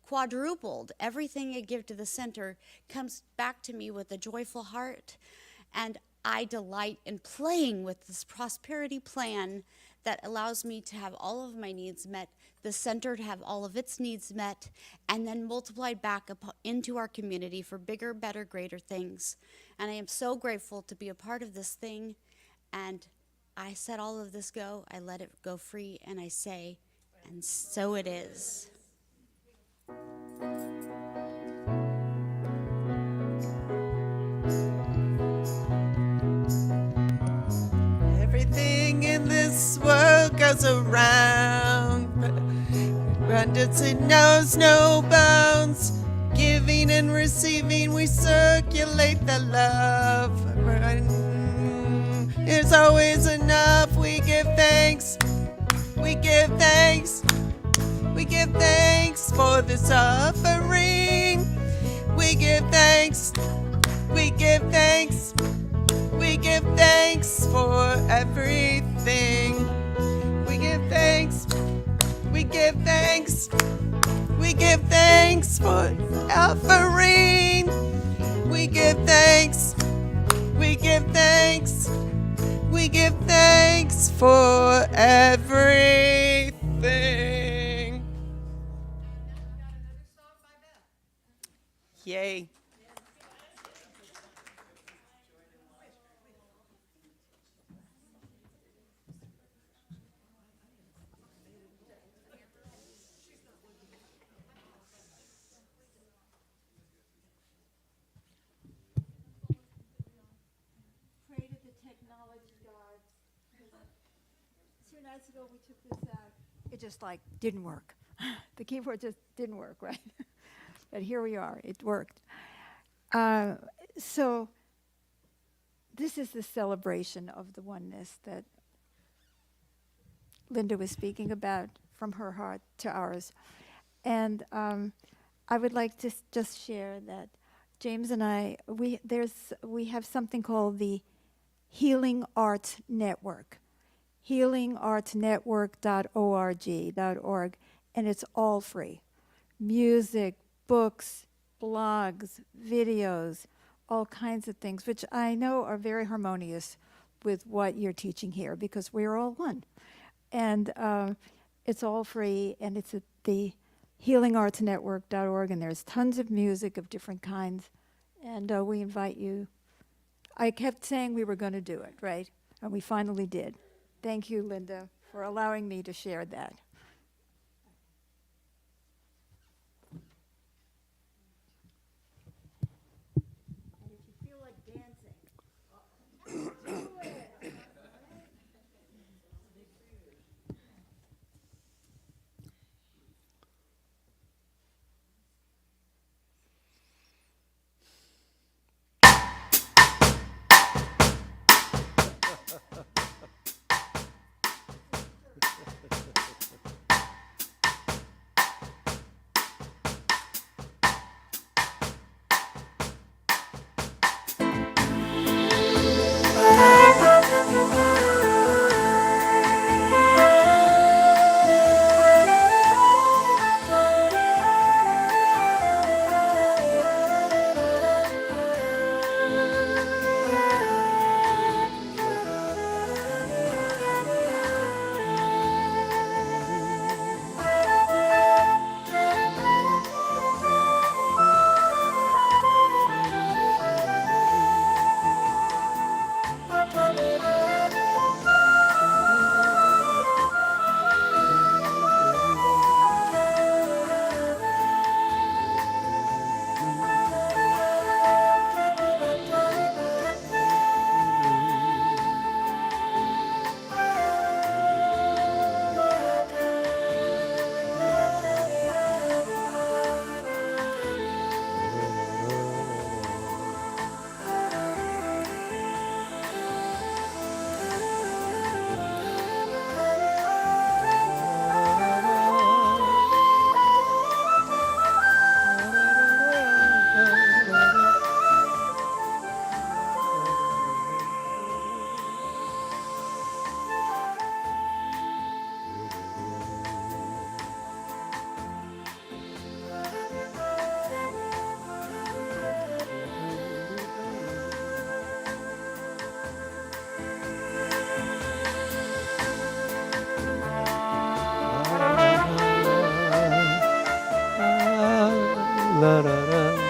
quadrupled. Everything I give to the center comes back to me with a joyful heart, and I delight in playing with this prosperity plan that allows me to have all of my needs met, the center to have all of its needs met, and then multiplied back into our community for bigger, better, greater things. And I am so grateful to be a part of this thing. And I set all of this go, I let it go free, and I say, and so it is. Everything in this world goes around, abundance it knows no bounds. Giving and receiving, we circulate the love. There's always enough. We give thanks. We give thanks. We give thanks for this offering. We give thanks. We give thanks. We give thanks for everything. We give thanks. We give thanks. We give thanks for offering. We give thanks. We give thanks. We give thanks for everything. Yay. Pray to the technology god. 2 nights ago we took this out. It just didn't work. The keyboard just didn't work, right? But here we are. It worked. So this is the celebration of the oneness that Linda was speaking about, from her heart to ours. And I would like to just share that James and I, we have something called the Healing Arts Network, healingartsnetwork.org, and it's all free. Music, books, blogs, videos, all kinds of things, which I know are very harmonious with what you're teaching here, because we're all one. And it's all free, and it's at the healingartsnetwork.org, and there's tons of music of different kinds. And we invite you. I kept saying we were going to do it, right? And we finally did. Thank you, Linda, for allowing me to share that. And if you feel like dancing, do it. la da da.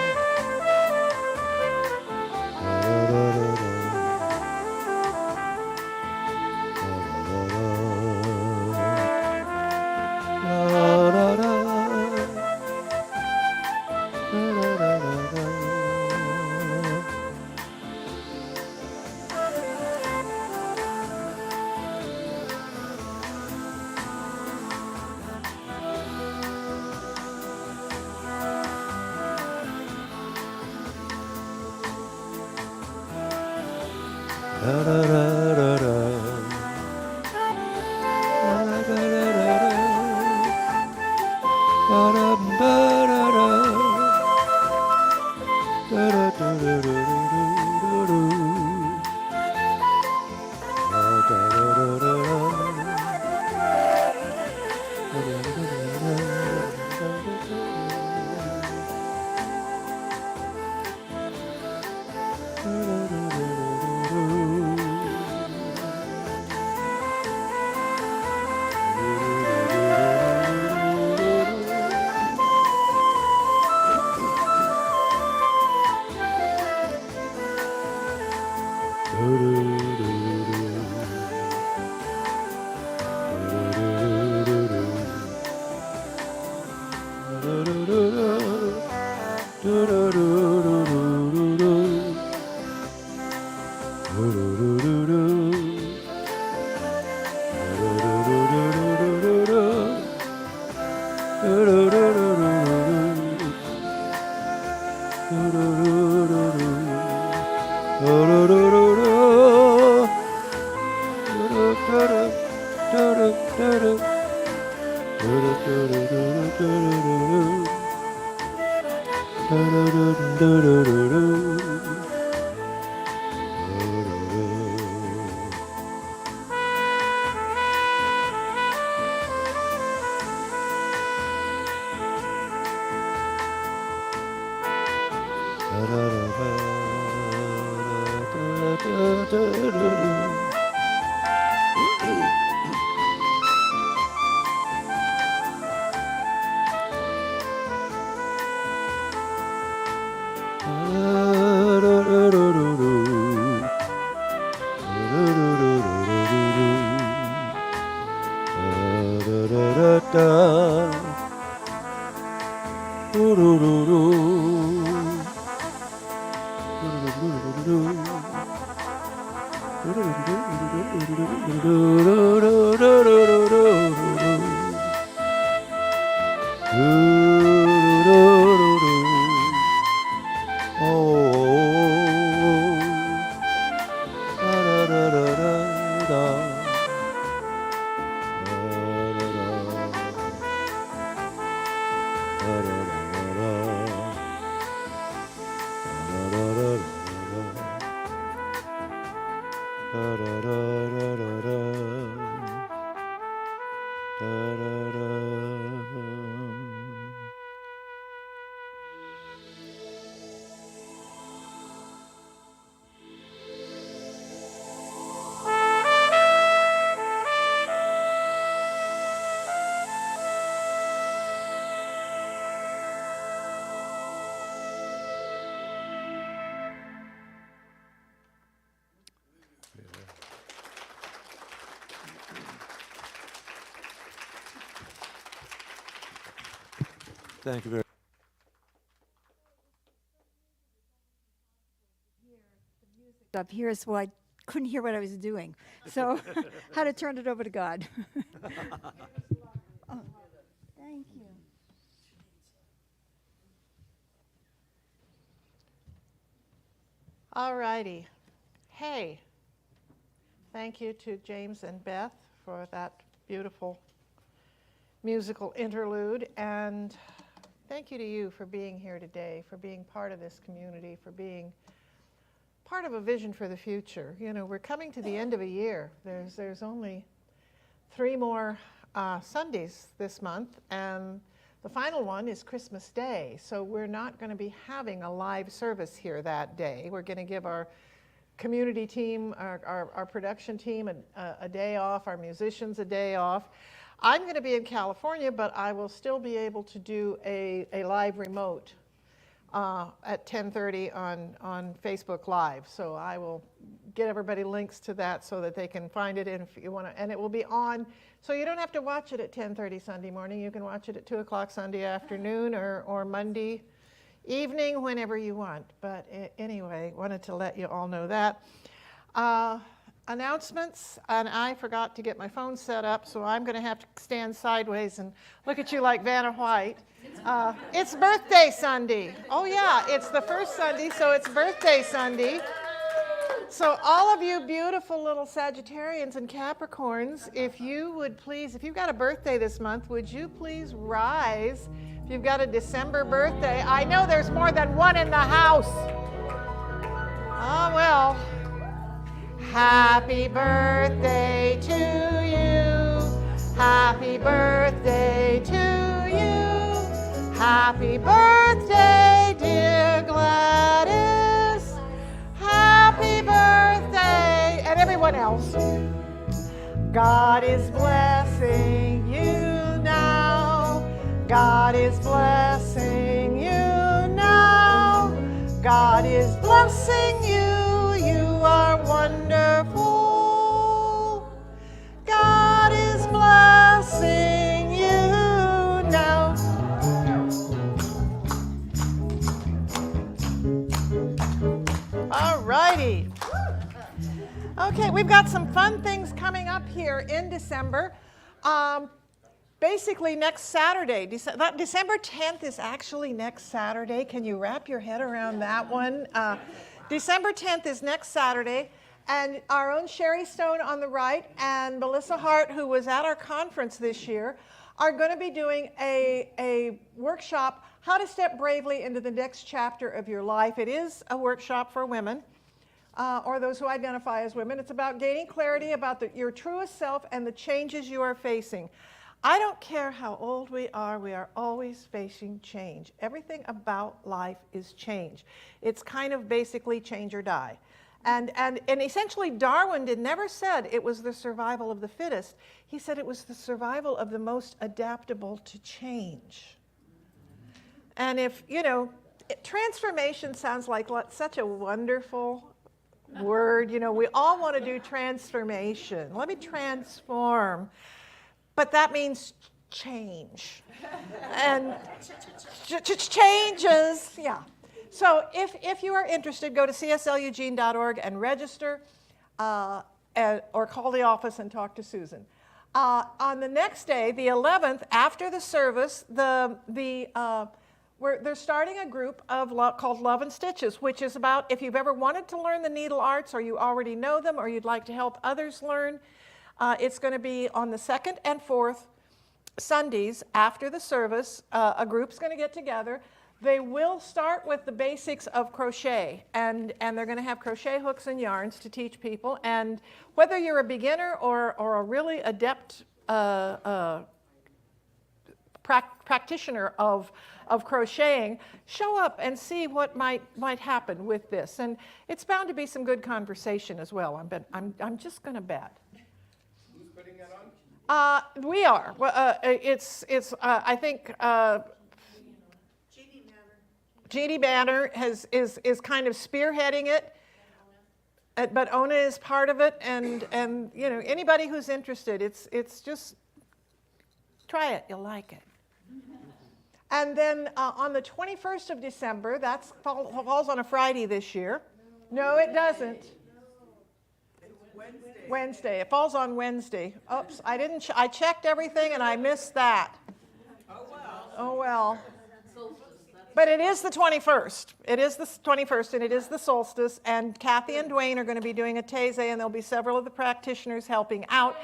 Thank you very Up here, so I couldn't hear what I was doing. So had to turn it over to God. Oh, thank you. All righty. Hey, thank you to James and Beth for that beautiful musical interlude. And thank you to you for being here today, for being part of this community, for being part of a vision for the future. You know, we're coming to the end of a year. There's only 3 more Sundays this month, and the final one is Christmas Day. So we're not going to be having a live service here that day. We're going to give our community team, our production team a day off, our musicians a day off. I'm going to be in California, but I will still be able to do a live remote at 10:30 on Facebook Live. So I will get everybody links to that so that they can find it. And if you want to, and it will be on. So you don't have to watch it at 10:30 Sunday morning. You can watch it at 2 o'clock Sunday afternoon or Monday evening, whenever you want. But anyway, wanted to let you all know that. Announcements, and I forgot to get my phone set up, so I'm going to have to stand sideways and look at you like Vanna White. It's birthday Sunday. Oh yeah, it's the first Sunday, so it's birthday Sunday. So all of you beautiful little Sagittarians and Capricorns, if you would please, if you've got a birthday this month, would you please rise? If you've got a December birthday, I know there's more than one in the house. Oh well. Happy birthday to you. Happy birthday to you. Happy birthday, dear Gladys. Happy birthday. And everyone else. God is blessing you now. God is blessing you now. God is blessing you. You are wonderful. God is blessing you now. All righty. Okay, we've got some fun things coming up here in December. Basically next Saturday, December 10th is actually next Saturday. Can you wrap your head around that one? December 10th is next Saturday, and our own Sherry Stone on the right and Melissa Hart, who was at our conference this year, are going to be doing a workshop, How to Step Bravely into the Next Chapter of Your Life. It is a workshop for women, or those who identify as women. It's about gaining clarity about your truest self and the changes you are facing. I don't care how old we are always facing change. Everything about life is change. It's kind of basically change or die. And essentially Darwin never said it was the survival of the fittest. He said it was the survival of the most adaptable to change. And if, transformation sounds like such a wonderful word. We all want to do transformation. Let me transform. But that means change. And changes, yeah. So if you are interested, go to csleugene.org and register, or call the office and talk to Susan. On the next day, the 11th, after the service, they're starting a group called Love and Stitches, which is about if you've ever wanted to learn the needle arts, or you already know them, or you'd like to help others learn. It's going to be on the 2nd and 4th Sundays after the service. A group's going to get together. They will start with the basics of crochet, and they're going to have crochet hooks and yarns to teach people. And whether you're a beginner or a really adept practitioner of crocheting, show up and see what might happen with this. And it's bound to be some good conversation as well. I'm just going to bet. We are. I think Jeannie Banner is kind of spearheading it, but Ona is part of it, and anybody who's interested, it's just try it, you'll like it. And then on the 21st of December, that falls on a Friday this year. No, it doesn't. Wednesday. It falls on Wednesday. Oops, I checked everything and I missed that. Oh well. But it is the 21st. It is the 21st, and it is the solstice. And Kathy and Dwayne are going to be doing a Taizé, and there'll be several of the practitioners helping out.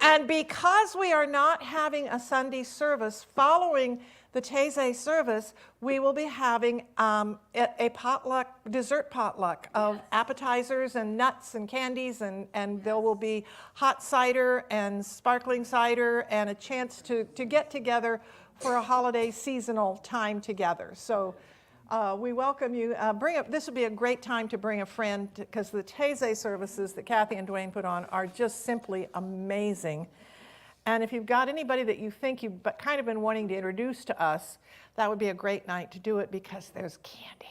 And because we are not having a Sunday service following the Taizé service, we will be having a potluck, dessert potluck of appetizers and nuts and candies, and there will be hot cider and sparkling cider and a chance to get together for a holiday seasonal time together. So we welcome you. This would be a great time to bring a friend, because the Taizé services that Kathy and Dwayne put on are just simply amazing. And if you've got anybody that you think you've kind of been wanting to introduce to us, that would be a great night to do it because there's candy.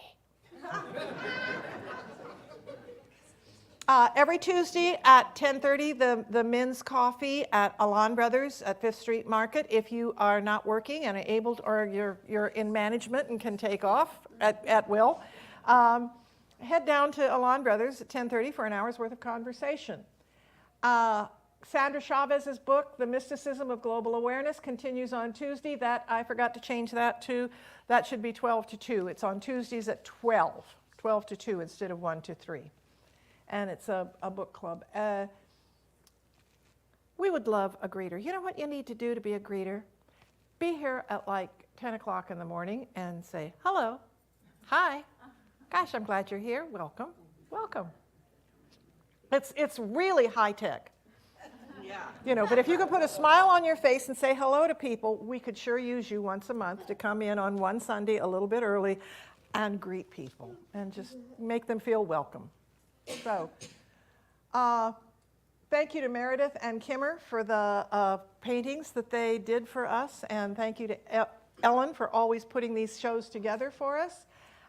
Every Tuesday at 10:30, the men's coffee at Alon Brothers at 5th Street Market. If you are not working and are able to, or you're in management and can take off at will, head down to Alon Brothers at 10:30 for an hour's worth of conversation. Sandra Chavez's book, The Mysticism of Global Awareness, continues on Tuesday. That, I forgot to change that to, that should be 12 to 2. It's on Tuesdays at 12 to 2 instead of 1 to 3. And it's a book club. We would love a greeter. You know what you need to do to be a greeter? Be here at like 10 o'clock in the morning and say, hello, hi, gosh, I'm glad you're here, welcome, welcome. It's really high tech. Yeah. You know, but if you could put a smile on your face and say hello to people, we could sure use you once a month to come in on one Sunday a little bit early and greet people and just make them feel welcome. So, thank you to Meredith and Kimmer for the paintings that they did for us, and thank you to Ellen for always putting these shows together for us.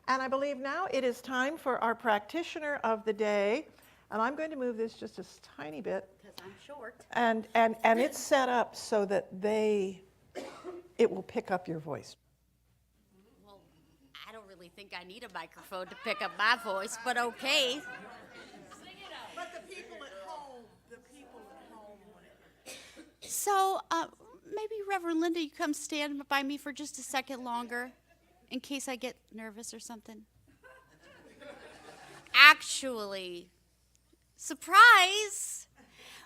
And I believe now it is time for our practitioner of the day, and I'm going to move this just a tiny bit. Because I'm short. And it's set up so that it will pick up your voice. Well, I don't really think I need a microphone to pick up my voice, but okay. But the people at home, So, maybe Reverend Linda, you come stand by me for just a second longer, in case I get nervous or something. Actually, surprise!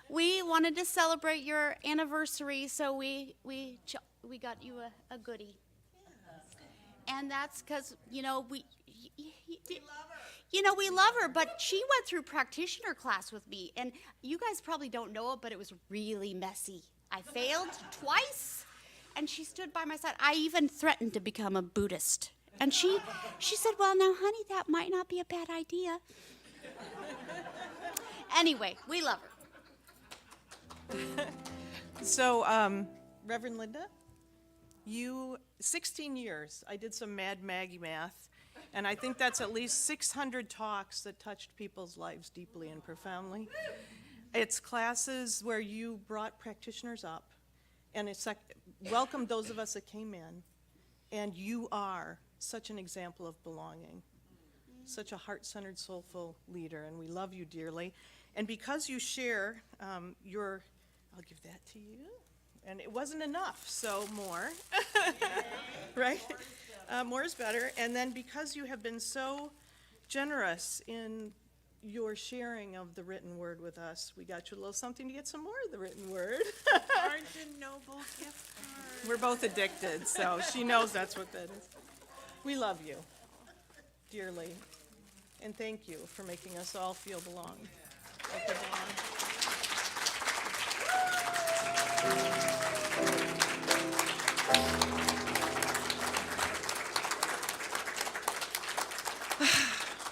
We wanted to celebrate your anniversary, so we got you a goodie. And that's because, we love her, but she went through practitioner class with me, and you guys probably don't know it, but it was really messy. I failed twice, and she stood by my side. I even threatened to become a Buddhist. And she said, well, now, honey, that might not be a bad idea. Anyway, we love her. So, Reverend Linda, 16 years, I did some Mad Maggie math, and I think that's at least 600 talks that touched people's lives deeply and profoundly. It's classes where you brought practitioners up, and it's like, welcomed those of us that came in, and you are such an example of belonging, such a heart-centered, soulful leader, and we love you dearly. And because you share I'll give that to you. And it wasn't enough, so more, right? More is better. And then because you have been so generous in your sharing of the written word with us, we got you a little something to get some more of the written word. Orange and Noble gift card. We're both addicted, so she knows that's what that is. We love you dearly, and thank you for making us all feel belong.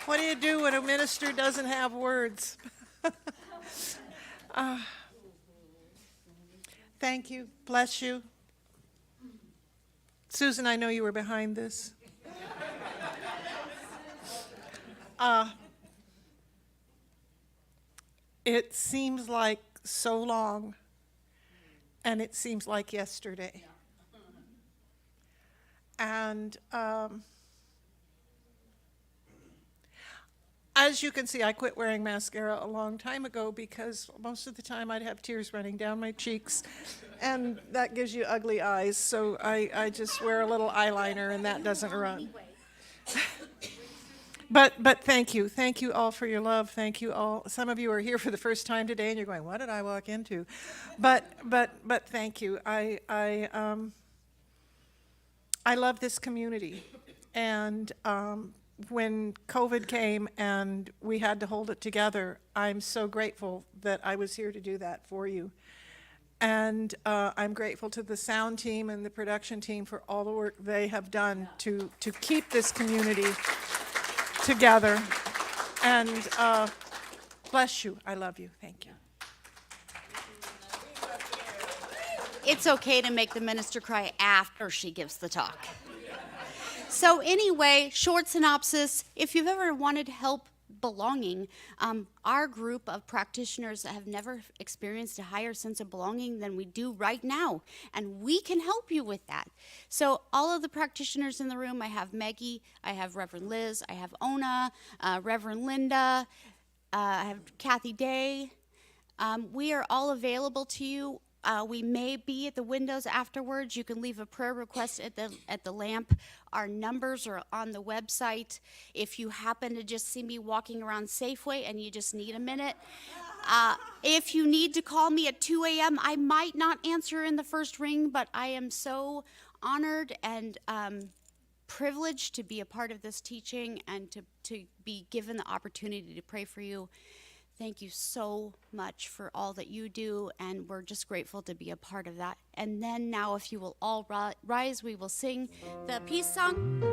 What do you do when a minister doesn't have words? Thank you. Bless you. Susan, I know you were behind this. It seems like so long, and it seems like yesterday. And as you can see, I quit wearing mascara a long time ago because most of the time I'd have tears running down my cheeks, and that gives you ugly eyes, so I just wear a little eyeliner, and that doesn't run. But thank you all for your love. Thank you all. Some of you are here for the first time today, and you're going, "What did I walk into?" But thank you. I love this community, and when COVID came and we had to hold it together, I'm so grateful that I was here to do that for you. And I'm grateful to the sound team and the production team for all the work they have done to keep this community together. And bless you. I love you. Thank you. It's okay to make the minister cry after she gives the talk. So anyway, short synopsis, if you've ever wanted help belonging, our group of practitioners have never experienced a higher sense of belonging than we do right now, and we can help you with that. So all of the practitioners in the room, I have Maggie, I have Reverend Liz, I have Ona, Reverend Linda, I have Kathy Day. We are all available to you. We may be at the windows afterwards. You can leave a prayer request at the lamp. Our numbers are on the website. If you happen to just see me walking around Safeway and you just need a minute, if you need to call me at 2 a.m., I might not answer in the first ring, but I am so honored and privileged to be a part of this teaching and to be given the opportunity to pray for you. Thank you so much for all that you do, and we're just grateful to be a part of that. And then now, if you will all rise, we will sing the peace song.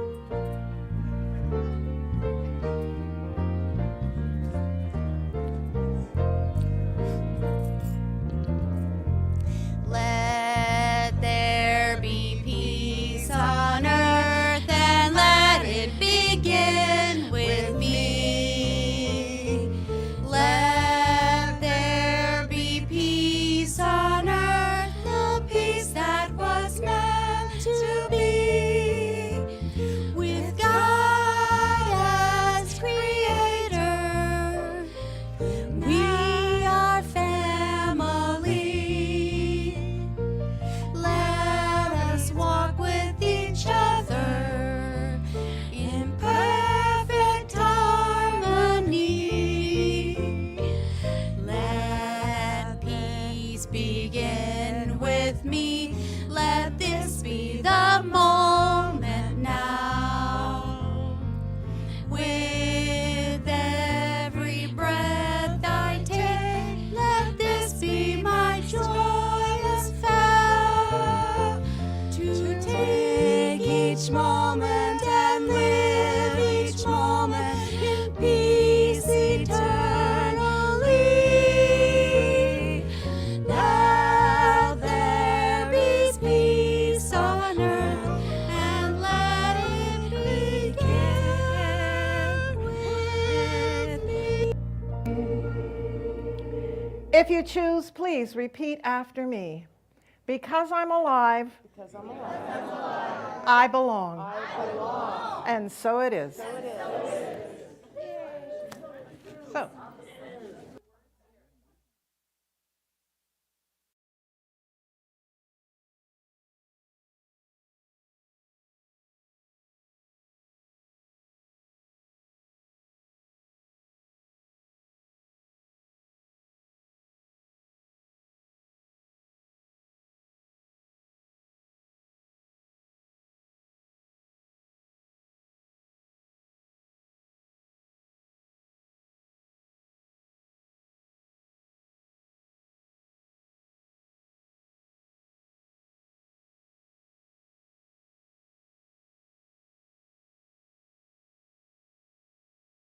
Let there be peace on earth, and let it begin with me. Let there be peace on earth, the peace that was meant to be, with God as creator. We are family. Let us walk with each other in perfect harmony. Let peace begin with me. Let this be the moment now. With every breath I take, let this be my joyous vow, to take each moment and live each moment in peace eternally. Now there be peace on earth, and let it begin with me. If you choose, please repeat after me. Because I'm alive, I belong. And so it is.